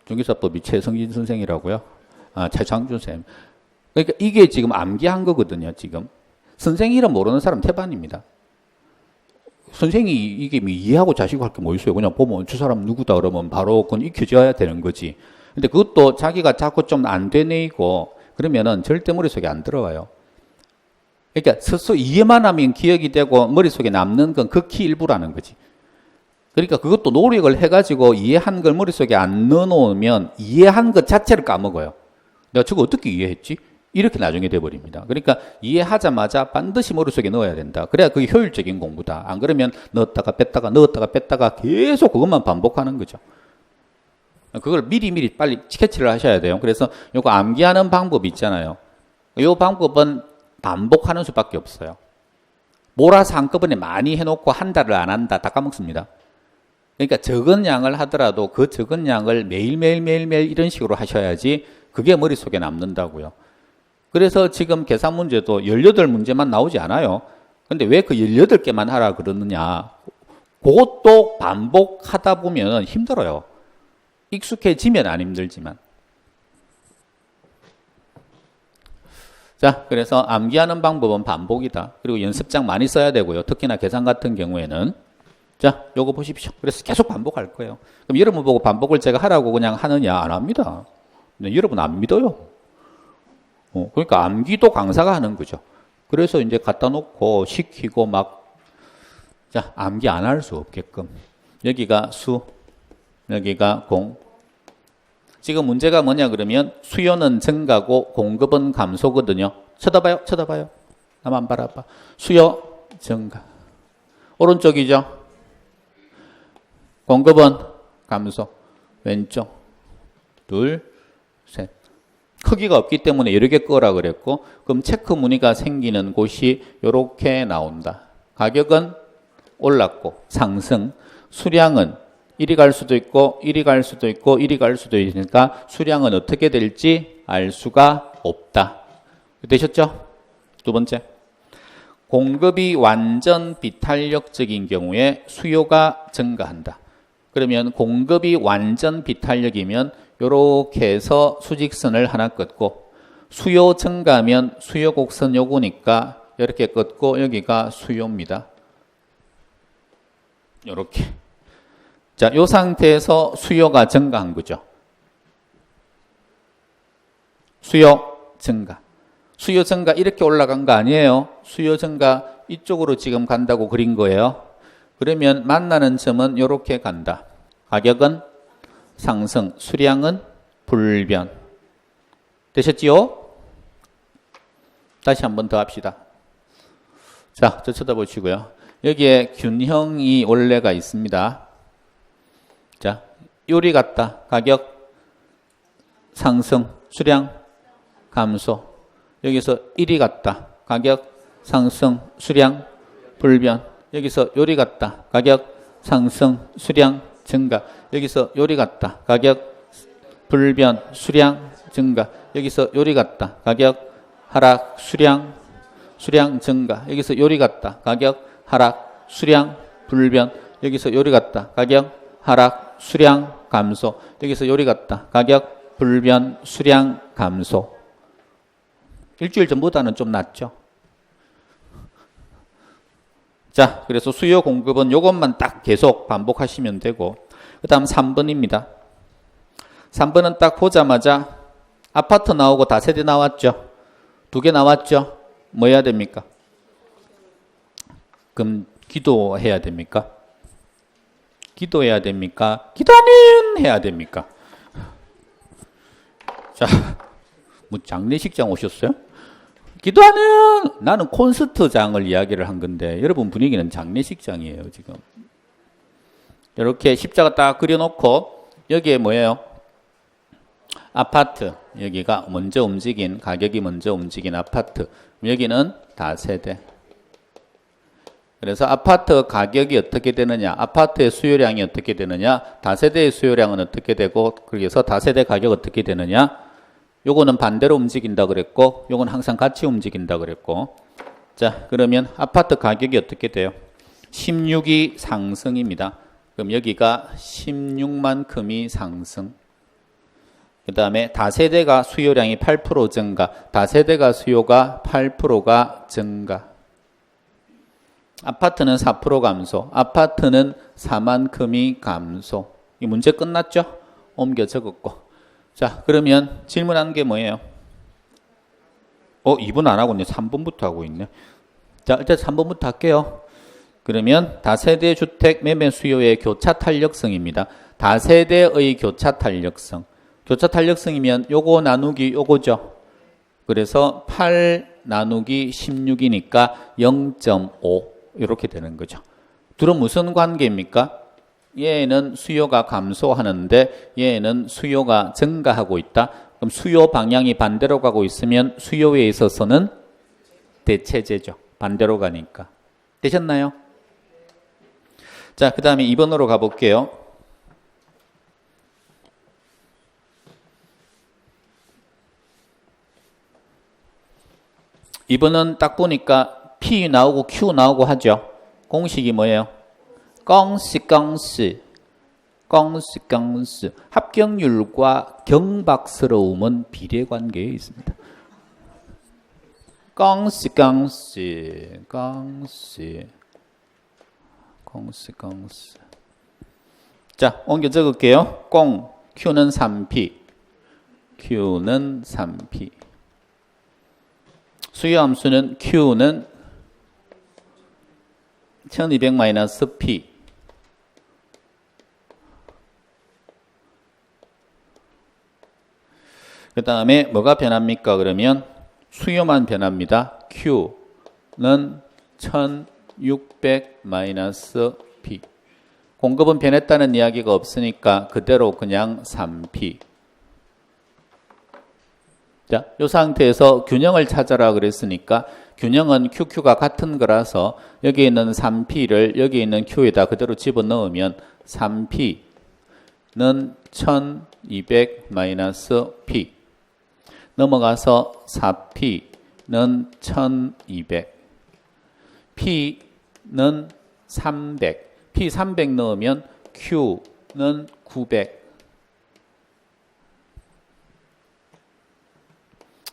중개사법이 최성진 선생이라고요? 아, 최창준 쌤. 그러니까 이게 지금 암기한 거거든요, 지금. 선생 이름 모르는 사람 태반입니다. 선생이 이게 뭐 이해하고 자시고 할 게 뭐 있어요? 그냥 보면 저 사람 누구다 그러면 바로 그건 익혀져야 되는 거지. 근데 그것도 자기가 자꾸 좀 안 되뇌이고 그러면은 절대 머릿속에 안 들어가요. 그러니까 스스로 이해만 하면 기억이 되고 머릿속에 남는 건 극히 일부라는 거지. 그러니까 그것도 노력을 해가지고 이해한 걸 머릿속에 안 넣어놓으면 이해한 것 자체를 까먹어요. 내가 저거 어떻게 이해했지? 이렇게 나중에 돼버립니다. 그러니까 이해하자마자 반드시 머릿속에 넣어야 된다. 그래야 그게 효율적인 공부다. 안 그러면 넣었다가 뺐다가 넣었다가 뺐다가 계속 그것만 반복하는 거죠. 그걸 미리 빨리 캐치를 하셔야 돼요. 그래서 요거 암기하는 방법이 있잖아요. 이 방법은 반복하는 수밖에 없어요. 몰아서 한꺼번에 많이 해놓고 한 달을 안 한다. 다 까먹습니다. 그러니까 적은 양을 하더라도 그 적은 양을 매일매일 이런 식으로 하셔야지 그게 머릿속에 남는다고요. 그래서 지금 계산 문제도 18문제만 나오지 않아요. 근데 왜 그 18개만 하라 그러느냐. 그것도 반복하다 보면 힘들어요. 익숙해지면 안 힘들지만. 자, 그래서 암기하는 방법은 반복이다. 그리고 연습장 많이 써야 되고요. 특히나 계산 같은 경우에는. 자, 요거 보십시오. 그래서 계속 반복할 거예요. 그럼 여러분 보고 반복을 제가 하라고 그냥 하느냐? 안 합니다. 근데 여러분 안 믿어요. 그러니까 암기도 강사가 하는 거죠. 그래서 이제 갖다 놓고 시키고 막, 자, 암기 안 할 수 없게끔. 여기가 수, 여기가 공. 지금 문제가 뭐냐 그러면 수요는 증가고 공급은 감소거든요. 쳐다봐요. 나만 바라봐. 수요 증가. 오른쪽이죠. 공급은 감소. 왼쪽. 둘, 셋. 크기가 없기 때문에 여러 개 꺼라 그랬고, 그럼 체크 무늬가 생기는 곳이 이렇게 나온다. 가격은 올랐고 상승. 수량은 이리 갈 수도 있고 이리 갈 수도 있고 이리 갈 수도 있으니까 수량은 어떻게 될지 알 수가 없다. 되셨죠? 두 번째. 공급이 완전 비탄력적인 경우에 수요가 증가한다. 그러면 공급이 완전 비탄력이면 이렇게 해서 수직선을 하나 긋고, 수요 증가하면 수요 곡선 요거니까 이렇게 긋고 여기가 수요입니다. 이렇게. 자, 이 상태에서 수요가 증가한 거죠. 수요 증가. 수요 증가 이렇게 올라간 거 아니에요. 수요 증가 이쪽으로 지금 간다고 그린 거예요. 그러면 만나는 점은 이렇게 간다. 가격은 상승, 수량은 불변. 되셨지요? 다시 한 번 더 합시다. 자, 저 쳐다보시고요. 여기에 균형이 원래가 있습니다. 자, 요리 같다. 가격 상승, 수량 감소. 여기서 일이 같다. 가격 상승, 수량 불변. 여기서 요리 같다. 가격 상승, 수량 증가. 여기서 요리 같다. 가격 불변, 수량 증가. 여기서 요리 같다. 가격 하락, 수량 증가. 여기서 요리 같다. 가격 하락, 수량 불변. 여기서 요리 같다. 가격 하락, 수량 감소. 여기서 요리 같다. 가격 불변, 수량 감소. 일주일 전보다는 좀 낫죠. 자, 그래서 수요 공급은 이것만 딱 계속 반복하시면 되고, 그 다음 3번입니다. 3번은 딱 보자마자 아파트 나오고 다세대 나왔죠. 2개 나왔죠. 뭐 해야 됩니까? 그럼 기도해야 됩니까? 기도해야 됩니까? 기도는 해야 됩니까? 자, 뭐 장례식장 오셨어요? 기도하는, 나는 콘서트장을 이야기를 한 건데 여러분 분위기는 장례식장이에요. 지금 이렇게 십자가 딱 그려놓고 여기에 뭐예요? 아파트. 여기가 먼저 움직인, 가격이 먼저 움직인 아파트. 여기는 다세대. 그래서 아파트 가격이 어떻게 되느냐, 아파트의 수요량이 어떻게 되느냐, 다세대의 수요량은 어떻게 되고, 그래서 다세대 가격 어떻게 되느냐, 요거는 반대로 움직인다 그랬고 요건 항상 같이 움직인다 그랬고. 자, 그러면 아파트 가격이 어떻게 돼요? 16이 상승입니다. 그럼 여기가 16만큼이 상승. 그 다음에 다세대가 수요량이 8% 증가. 다세대가 수요가 8%가 증가. 아파트는 4% 감소. 아파트는 4만큼이 감소. 이 문제 끝났죠? 옮겨 적었고. 자, 그러면 질문한 게 뭐예요? 2번 안 하고 있네. 3번부터 하고 있네. 자, 일단 3번부터 할게요. 그러면 다세대 주택 매매 수요의 교차 탄력성입니다. 다세대의 교차 탄력성. 교차 탄력성이면 요거 나누기 요거죠. 그래서 8 나누기 16이니까 0.5 이렇게 되는 거죠. 둘은 무슨 관계입니까? 얘는 수요가 감소하는데 얘는 수요가 증가하고 있다. 그럼 수요 방향이 반대로 가고 있으면 수요에 있어서는 대체제죠. 반대로 가니까. 되셨나요? 자, 그 다음에 2번으로 가볼게요. 이번은 딱 보니까 P 나오고 Q 나오고 하죠. 공식이 뭐예요? 껑시. 합격률과 경박스러움은 비례관계에 있습니다. 껑시. 자, 옮겨 적을게요. Q는 3P. 수요함수는 Q는 1200-P. 그 다음에 뭐가 변합니까? 그러면 수요만 변합니다. Q는 1600-P. 공급은 변했다는 이야기가 없으니까 그대로 그냥 3P. 자, 이 상태에서 균형을 찾아라 그랬으니까 균형은 QQ가 같은 거라서 여기 있는 3P를 여기 있는 Q에다 그대로 집어넣으면 3P는 1200-P. 넘어가서 4P는 1200. P는 300. P 300 넣으면 Q는 900.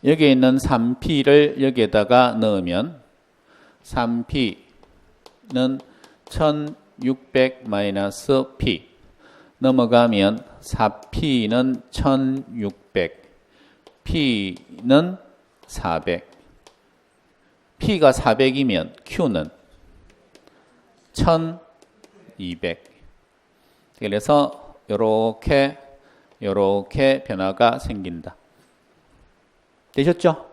여기에 있는 3P를 여기에다가 넣으면 3P는 1600-P. 넘어가면 4P는 1600. P는 400. P가 400이면 Q는 1200. 그래서 요렇게 변화가 생긴다. 되셨죠?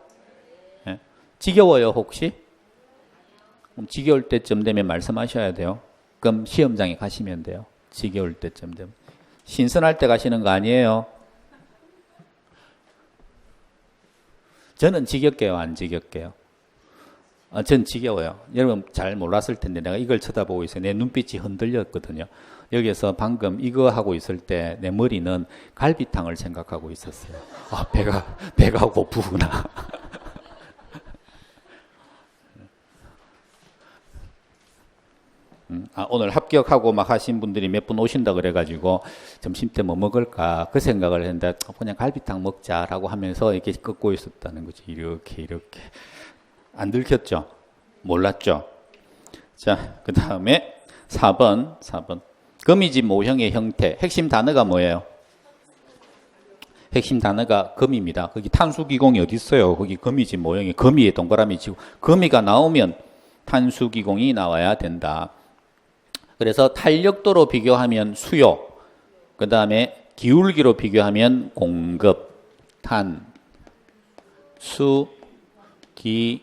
네. 지겨워요, 혹시? 그럼 지겨울 때쯤 되면 말씀하셔야 돼요. 그럼 시험장에 가시면 돼요. 지겨울 때쯤 되면. 신선할 때 가시는 거 아니에요? 저는 지겹게요, 안 지겹게요? 전 지겨워요. 여러분 잘 몰랐을 텐데 내가 이걸 쳐다보고 있어요. 내 눈빛이 흔들렸거든요. 여기서 방금 이거 하고 있을 때 내 머리는 갈비탕을 생각하고 있었어요. 아, 배가 고프구나. 오늘 합격하고 막 하신 분들이 몇 분 오신다 그래가지고 점심 때 뭐 먹을까 그 생각을 했는데 그냥 갈비탕 먹자라고 하면서 이렇게 꺾고 있었다는 거지. 이렇게. 안 들켰죠? 몰랐죠? 자, 그 다음에 4번. 거미집 모형의 형태. 핵심 단어가 뭐예요? 핵심 단어가 거미입니다. 거기 탄수기공이 어디 있어요? 거기 거미집 모형이 거미의 동그라미 치고 거미가 나오면 탄수기공이 나와야 된다. 그래서 탄력도로 비교하면 수요, 그 다음에 기울기로 비교하면 공급, 탄, 수, 기,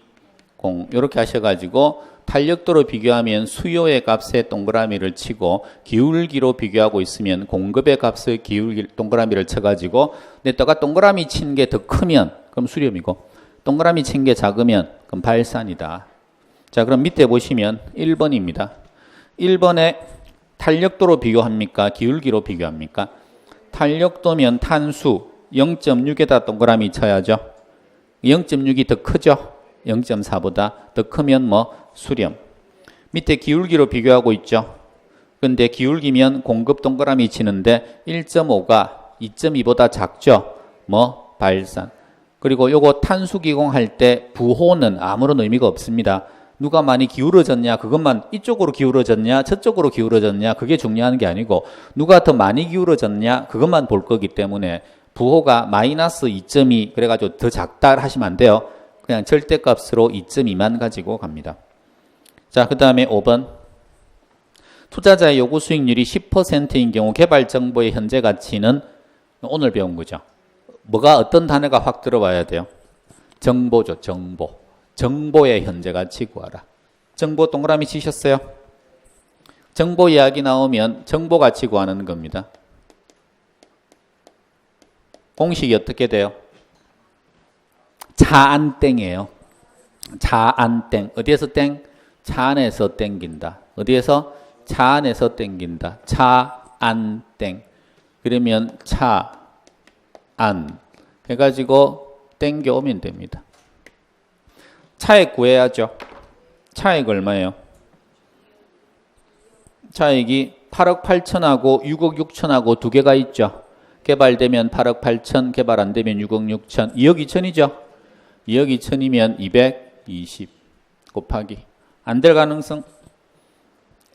공 이렇게 하셔가지고 탄력도로 비교하면 수요의 값에 동그라미를 치고 기울기로 비교하고 있으면 공급의 값을 기울기 동그라미를 쳐가지고 내가 동그라미 친 게 더 크면 그럼 수렴이고 동그라미 친 게 작으면 그럼 발산이다. 자, 그럼 밑에 보시면 1번입니다. 1번에 탄력도로 비교합니까? 기울기로 비교합니까? 탄력도면 탄수, 0.6에다 동그라미 쳐야죠. 0.6이 더 크죠. 0.4보다 더 크면 뭐 수렴. 밑에 기울기로 비교하고 있죠. 근데 기울기면 공급 동그라미 치는데 1.5가 2.2보다 작죠. 뭐 발산. 그리고 요거 탄수기공 할 때 부호는 아무런 의미가 없습니다. 누가 많이 기울어졌냐, 그것만 이쪽으로 기울어졌냐, 저쪽으로 기울어졌냐, 그게 중요한 게 아니고 누가 더 많이 기울어졌냐, 그것만 볼 거기 때문에 부호가 마이너스 2.2 그래가지고 더 작다 하시면 안 돼요. 그냥 절대값으로 2.2만 가지고 갑니다. 자, 그 다음에 5번. 투자자의 요구 수익률이 10%인 경우 개발 정보의 현재 가치는 오늘 배운 거죠. 뭐가 어떤 단어가 확 들어와야 돼요? 정보죠. 정보. 정보의 현재 가치 구하라. 정보 동그라미 치셨어요? 정보 이야기 나오면 정보 가치 구하는 겁니다. 공식이 어떻게 돼요? 차안땡이에요. 차안땡. 어디에서 땡? 차 안에서 땡긴다. 어디에서? 차 안에서 땡긴다. 차안땡. 그러면 차, 안 해가지고 땡겨오면 됩니다. 차액 구해야죠. 차액 얼마예요? 차액이 8억 8천하고 6억 6천하고 두 개가 있죠. 개발되면 8억 8천, 개발 안 되면 6억 6천, 2억 2천이죠. 2억 2천이면 220 곱하기 안 될 가능성,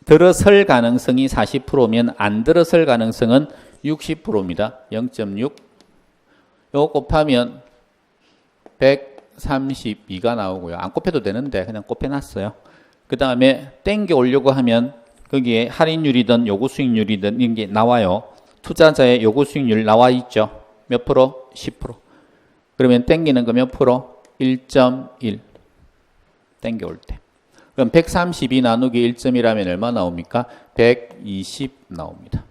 들어설 가능성이 40%면 안 들어설 가능성은 60%입니다. 0.6 요거 곱하면 132가 나오고요. 안 곱해도 되는데 그냥 곱해놨어요. 그 다음에 땡겨 오려고 하면 거기에 할인율이든 요구 수익률이든 이런 게 나와요. 투자자의 요구 수익률 나와 있죠. 몇 프로? 10%. 그러면 땡기는 거 몇 프로? 1.1 땡겨 올 때. 그럼 132 나누기 1.1하면 얼마 나옵니까? 120 나옵니다.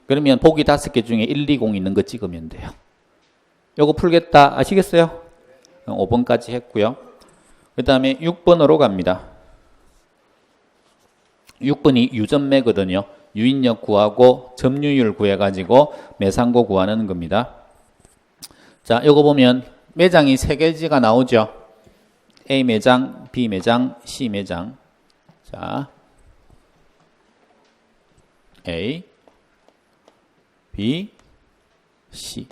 그러면 보기 5개 중에 120 있는 거 찍으면 돼요. 요거 풀겠다 아시겠어요? 5번까지 했고요. 그 다음에 6번으로 갑니다. 6번이 유전매거든요. 유인력 구하고 점유율 구해가지고 매상고 구하는 겁니다. 자, 요거 보면 매장이 3개지가 나오죠. A 매장, B 매장, C 매장. 자, A, B, C.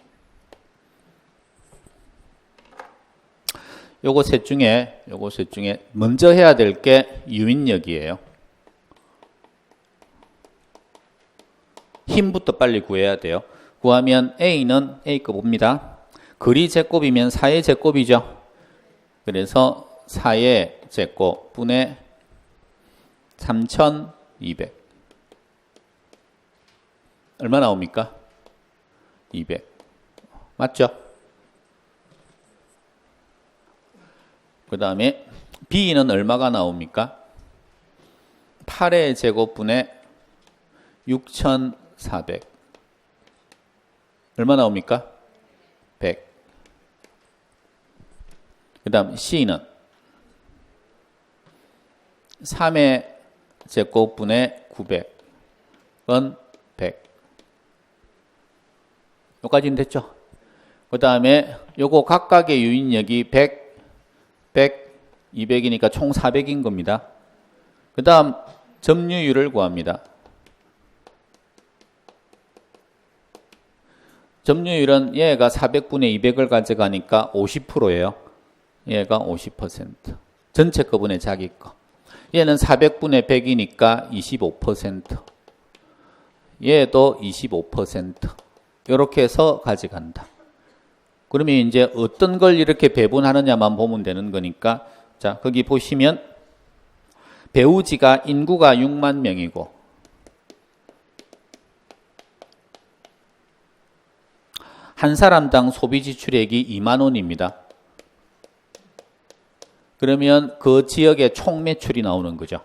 요거 셋 중에 먼저 해야 될 게 유인력이에요. 힘부터 빨리 구해야 돼요. 구하면 A는 A 거 봅니다. 거리 제곱이면 4의 제곱이죠. 그래서 4의 제곱 분의 3200 얼마 나옵니까? 200 맞죠? 그 다음에 B는 얼마가 나옵니까? 8의 제곱분의 6400 얼마 나옵니까? 100. 그 다음 C는 3의 제곱분의 900은 100. 여기까지는 됐죠? 그 다음에 요거 각각의 유인력이 100, 100, 200이니까 총 400인 겁니다. 그 다음 점유율을 구합니다. 점유율은 얘가 400분의 200을 가져가니까 50%예요. 얘가 50%. 전체 거분의 자기 거. 얘는 400분의 100이니까 25%. 얘도 25%. 이렇게 해서 가져간다. 그러면 이제 어떤 걸 이렇게 배분하느냐만 보면 되는 거니까 자, 거기 보시면 배우지가 인구가 6만 명이고 한 사람당 소비 지출액이 2만 원입니다. 그러면 그 지역의 총 매출이 나오는 거죠.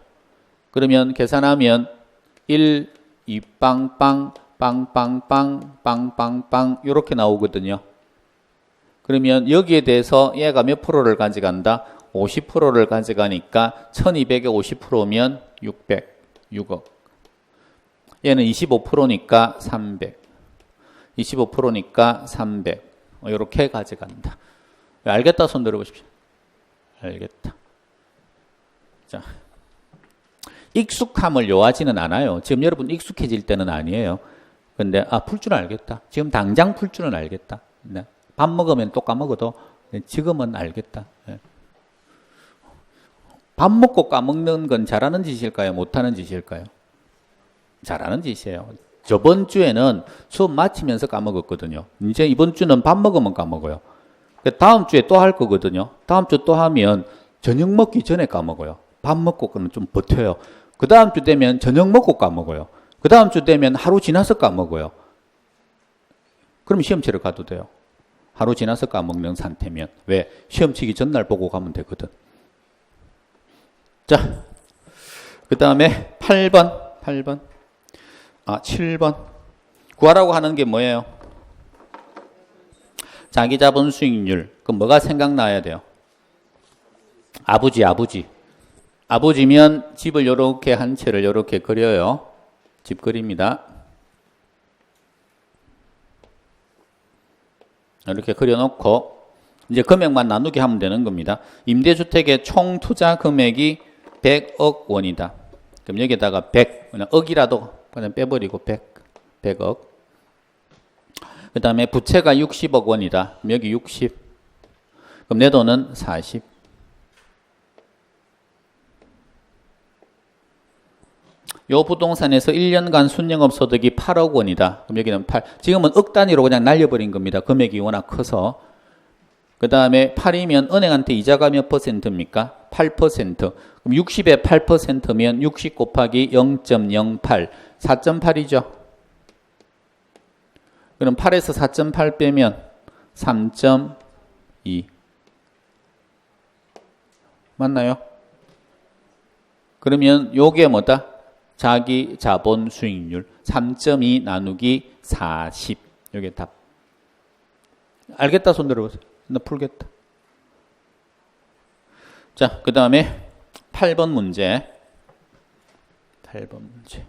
그러면 계산하면 1, 2, 빵빵, 빵빵빵, 빵빵빵 이렇게 나오거든요. 그러면 여기에 대해서 얘가 몇 프로를 가져간다? 50%를 가져가니까 1200에 50%면 600, 6억. 얘는 25%니까 300. 25%니까 300. 이렇게 가져간다. 알겠다 손 들어보십시오. 알겠다. 자, 익숙함을 요하지는 않아요. 지금 여러분 익숙해질 때는 아니에요. 근데 풀 줄은 알겠다. 지금 당장 풀 줄은 알겠다. 네. 밥 먹으면 또 까먹어도 지금은 알겠다. 네. 밥 먹고 까먹는 건 잘하는 짓일까요? 못하는 짓일까요? 잘하는 짓이에요. 저번 주에는 수업 마치면서 까먹었거든요. 이제 이번 주는 밥 먹으면 까먹어요. 다음 주에 또 할 거거든요. 다음 주 또 하면 저녁 먹기 전에 까먹어요. 밥 먹고는 좀 버텨요. 그 다음 주 되면 저녁 먹고 까먹어요. 그 다음 주 되면 하루 지나서 까먹어요. 그럼 시험 치러 가도 돼요. 하루 지나서 까먹는 상태면. 왜? 시험 치기 전날 보고 가면 되거든. 자, 그 다음에 8번. 7번. 구하라고 하는 게 뭐예요? 자기 자본 수익률. 그럼 뭐가 생각나야 돼요? 아버지. 아버지면 집을 이렇게 한 채를 이렇게 그려요. 집 그립니다. 이렇게 그려놓고 이제 금액만 나누게 하면 되는 겁니다. 임대주택의 총 투자 금액이 100억 원이다. 그럼 여기다가 100, 그냥 억이라도 그냥 빼버리고 100억. 그 다음에 부채가 60억 원이다. 그럼 여기 60. 그럼 내 돈은 40. 요 부동산에서 1년간 순영업 소득이 8억 원이다. 그럼 여기는 8. 지금은 억 단위로 그냥 날려버린 겁니다. 금액이 워낙 커서. 그 다음에 8이면 은행한테 이자가 몇 %입니까? 8%. 그럼 60에 8%면 60 곱하기 0.08. 4.8이죠. 그럼 8에서 4.8 빼면 3.2. 맞나요? 그러면 요게 뭐다? 자기 자본 수익률 3.2 나누기 40. 요게 답. 알겠다 손 들어보세요. 나 풀겠다. 자, 그 다음에 8번 문제. 8번 문제.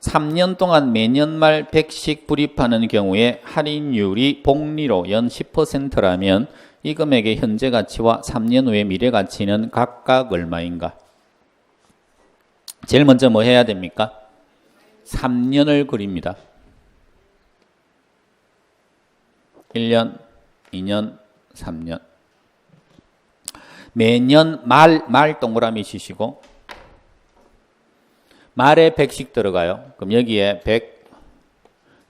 (3년) 동안 매년 말 100씩 불입하는 경우에 할인율이 복리로 연 10%라면 이 금액의 현재 가치와 3년 후의 미래 가치는 각각 얼마인가? 제일 먼저 뭐 해야 됩니까? 3년을 그립니다. 1년, 2년, 3년. 매년 말 동그라미 치시고 말에 100씩 들어가요. 그럼 여기에 100,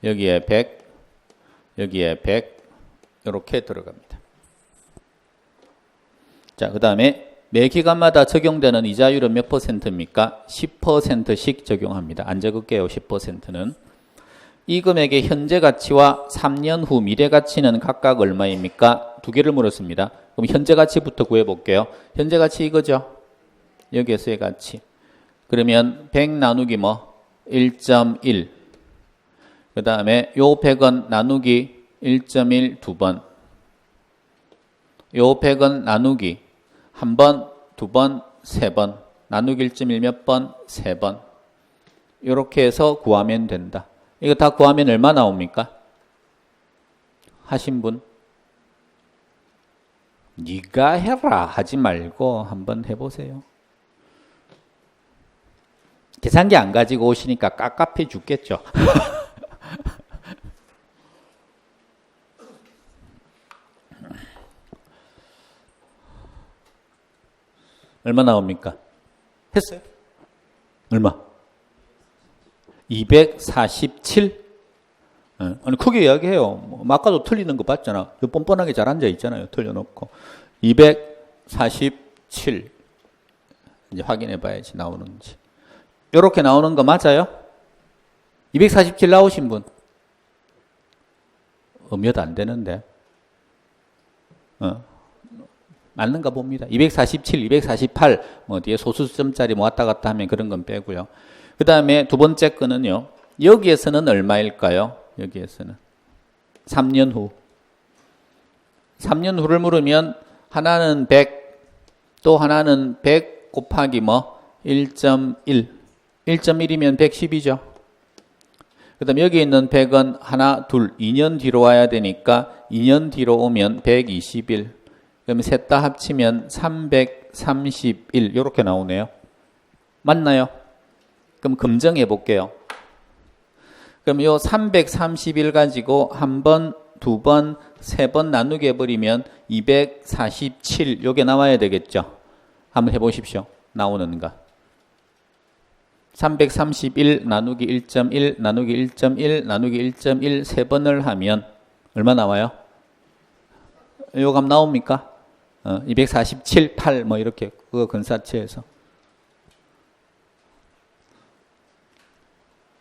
여기에 100, 여기에 100 이렇게 들어갑니다. 자, 그 다음에 매 기간마다 적용되는 이자율은 몇 %입니까? 10%씩 적용합니다. 안 적을게요. 10%는. 이 금액의 현재 가치와 3년 후 미래 가치는 각각 얼마입니까? 두 개를 물었습니다. 그럼 현재 가치부터 구해볼게요. 현재 가치 이거죠? 여기에서의 가치. 그러면 100 나누기 1.1. 그 다음에 요 100은 나누기 1.1 두 번. 요 100은 나누기 한 번, 두 번, 세 번. 나누기 1.1 몇 번? 세 번. 이렇게 해서 구하면 된다. 이거 다 구하면 얼마 나옵니까? 하신 분? 네가 해라 하지 말고 한번 해보세요. 계산기 안 가지고 오시니까 깝깝해 죽겠죠. 얼마 나옵니까? 했어요? 얼마? 247? 아니 크게 이야기해요. 아까도 틀리는 거 봤잖아. 뻔뻔하게 잘 앉아 있잖아요. 틀려놓고 247 이제 확인해 봐야지 나오는지. 이렇게 나오는 거 맞아요? 247 나오신 분? 몇 안 되는데. 맞는가 봅니다. 247, 248, 뒤에 소수점짜리 왔다 갔다 하면 그런 건 빼고요. 그 다음에 두 번째 거는요. 여기에서는 얼마일까요? 여기에서는. 3년 후. 3년 후를 물으면 하나는 100, 또 하나는 100 곱하기 1.1. 1.1이면 110이죠. 그 다음에 여기 있는 100은 하나, 둘, 2년 뒤로 와야 되니까 2년 뒤로 오면 121. 그러면 셋 다 합치면 331. 이렇게 나오네요. 맞나요? 그럼 검증해 볼게요. 그럼 요 331 가지고 한 번, 두 번, 세 번 나누게 해버리면 247. 요게 나와야 되겠죠. 한번 해보십시오. 나오는가. 331 나누기 1.1 나누기 1.1 나누기 1.1 세 번을 하면 얼마 나와요? 요 값 나옵니까? 247, 8 뭐 이렇게 그거 근사치에서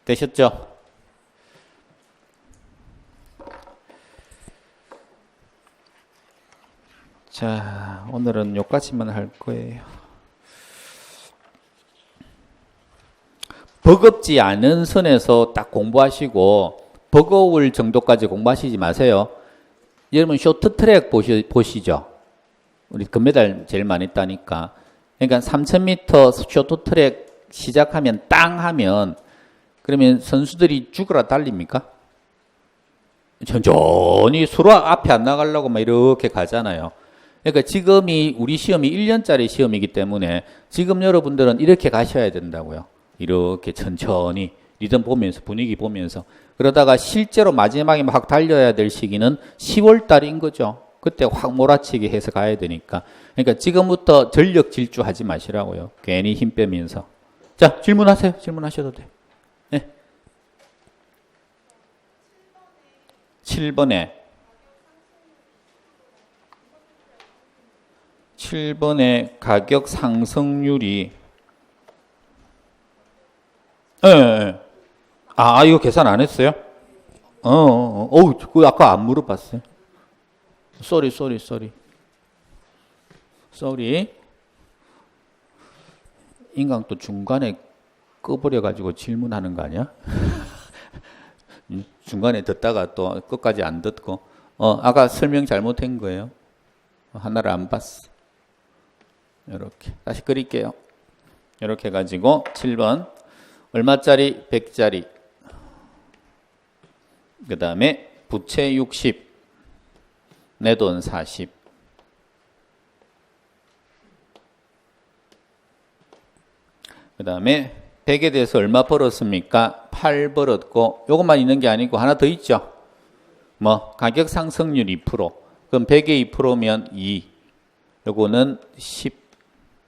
되셨죠? 자, 오늘은 여기까지만 할 거예요. 버겁지 않은 선에서 딱 공부하시고 버거울 정도까지 공부하시지 마세요. 여러분 쇼트트랙 보시죠. 우리 금메달 제일 많이 따니까. 그러니까 3000m 쇼트트랙 시작하면 땅 하면 그러면 선수들이 죽으라 달립니까? 천천히 서로 앞에 안 나가려고 막 이렇게 가잖아요. 그러니까 지금이 우리 시험이 1년짜리 시험이기 때문에 지금 여러분들은 이렇게 가셔야 된다고요. 이렇게 천천히 리듬 보면서 분위기 보면서 그러다가 실제로 마지막에 막 달려야 될 시기는 10월 달인 거죠. 그때 확 몰아치기 해서 가야 되니까. 그러니까 지금부터 전력 질주하지 마시라고요. 괜히 힘 빼면서. 자, 질문하세요. 질문하셔도 돼요. 네. 7번에 가격 상승률이 예. 아, 이거 계산 안 했어요? 그거 아까 안 물어봤어요. 쏘리. 인강 또 중간에 꺼버려가지고 질문하는 거 아니야? 중간에 듣다가 또 끝까지 안 듣고. 아까 설명 잘못한 거예요. 하나를 안 봤어. 이렇게. 다시 그릴게요. 이렇게 해가지고 7번. 얼마짜리? 100짜리. 그 다음에 부채 60. 내 돈 40. 그 다음에 100에 대해서 얼마 벌었습니까? 8 벌었고 요것만 있는 게 아니고 하나 더 있죠. 뭐 가격 상승률 2%. 그럼 100에 2%면 2. 요거는 10.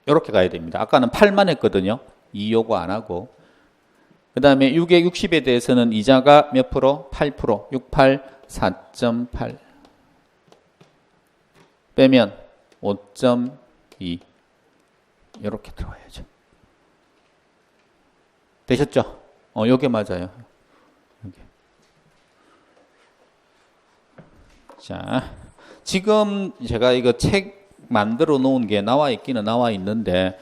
요렇게 가야 됩니다. 아까는 8만 했거든요. 2 요거 안 하고. 그 다음에 6에 60에 대해서는 이자가 몇 프로? 8%. 68, 4.8. 빼면 5.2. 이렇게 들어가야죠. 되셨죠? 요게 맞아요. 여기. 자, 지금 제가 이거 책 만들어 놓은 게 나와 있기는 나와 있는데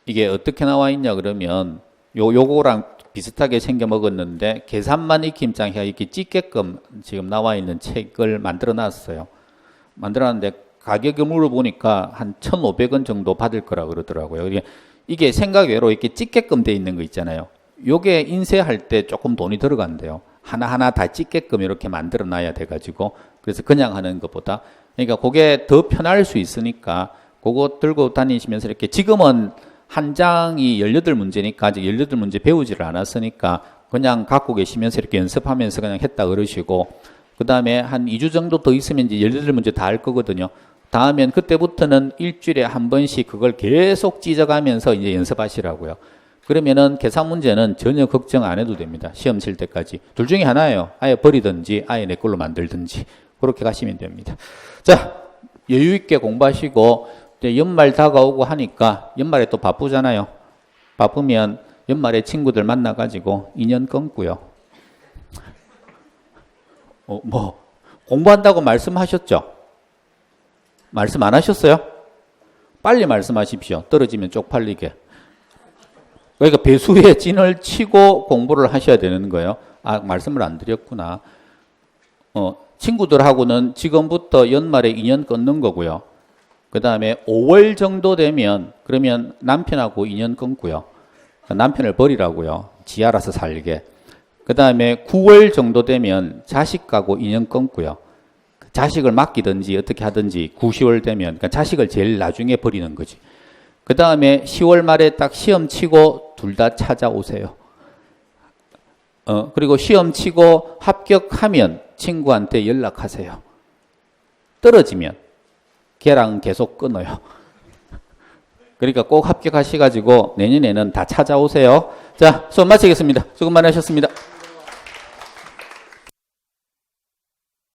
이게 어떻게 나와 있냐 그러면 요거랑 비슷하게 생겨 먹었는데 계산만 익힘장 해야 이렇게 찍게끔 지금 나와 있는 책을 만들어 놨어요. 만들어놨는데 가격을 물어보니까 한 1,500원 정도 받을 거라 그러더라고요. 이게 생각 외로 이렇게 찍게끔 돼 있는 거 있잖아요. 요게 인쇄할 때 조금 돈이 들어간대요. 하나하나 다 찍게끔 이렇게 만들어 놔야 돼가지고 그래서 그냥 하는 것보다 그러니까 그게 더 편할 수 있으니까 그거 들고 다니시면서 이렇게 지금은 한 장이 18문제니까 아직 18문제 배우지를 않았으니까 그냥 갖고 계시면서 이렇게 연습하면서 그냥 했다 그러시고 그 다음에 한 2주 정도 더 있으면 이제 18문제 다 할 거거든요. 다음엔 그때부터는 일주일에 한 번씩 그걸 계속 찢어가면서 이제 연습하시라고요. 그러면은 계산 문제는 전혀 걱정 안 해도 됩니다. 시험 칠 때까지. 둘 중에 하나예요. 아예 버리든지 아예 내 걸로 만들든지 그렇게 가시면 됩니다. 자, 여유 있게 공부하시고 이제 연말 다가오고 하니까 연말에 또 바쁘잖아요. 바쁘면 연말에 친구들 만나가지고 인연 끊고요. 뭐 공부한다고 말씀하셨죠? 말씀 안 하셨어요? 빨리 말씀하십시오. 떨어지면 쪽팔리게. 그러니까 배수에 찐을 치고 공부를 하셔야 되는 거예요. 아, 말씀을 안 드렸구나. 친구들하고는 지금부터 연말에 인연 끊는 거고요. 그 다음에 5월 정도 되면 그러면 남편하고 인연 끊고요. 남편을 버리라고요. 지 알아서 살게. 그 다음에 9월 정도 되면 자식하고 인연 끊고요. 자식을 맡기든지 어떻게 하든지 9, 10월 되면 그러니까 자식을 제일 나중에 버리는 거지. 그 다음에 10월 말에 딱 시험 치고 둘 다 찾아오세요. 그리고 시험 치고 합격하면 친구한테 연락하세요. 떨어지면 걔랑 계속 끊어요. 그러니까 꼭 합격하셔가지고 내년에는 다 찾아오세요. 자, 수업 마치겠습니다. 수고 많으셨습니다.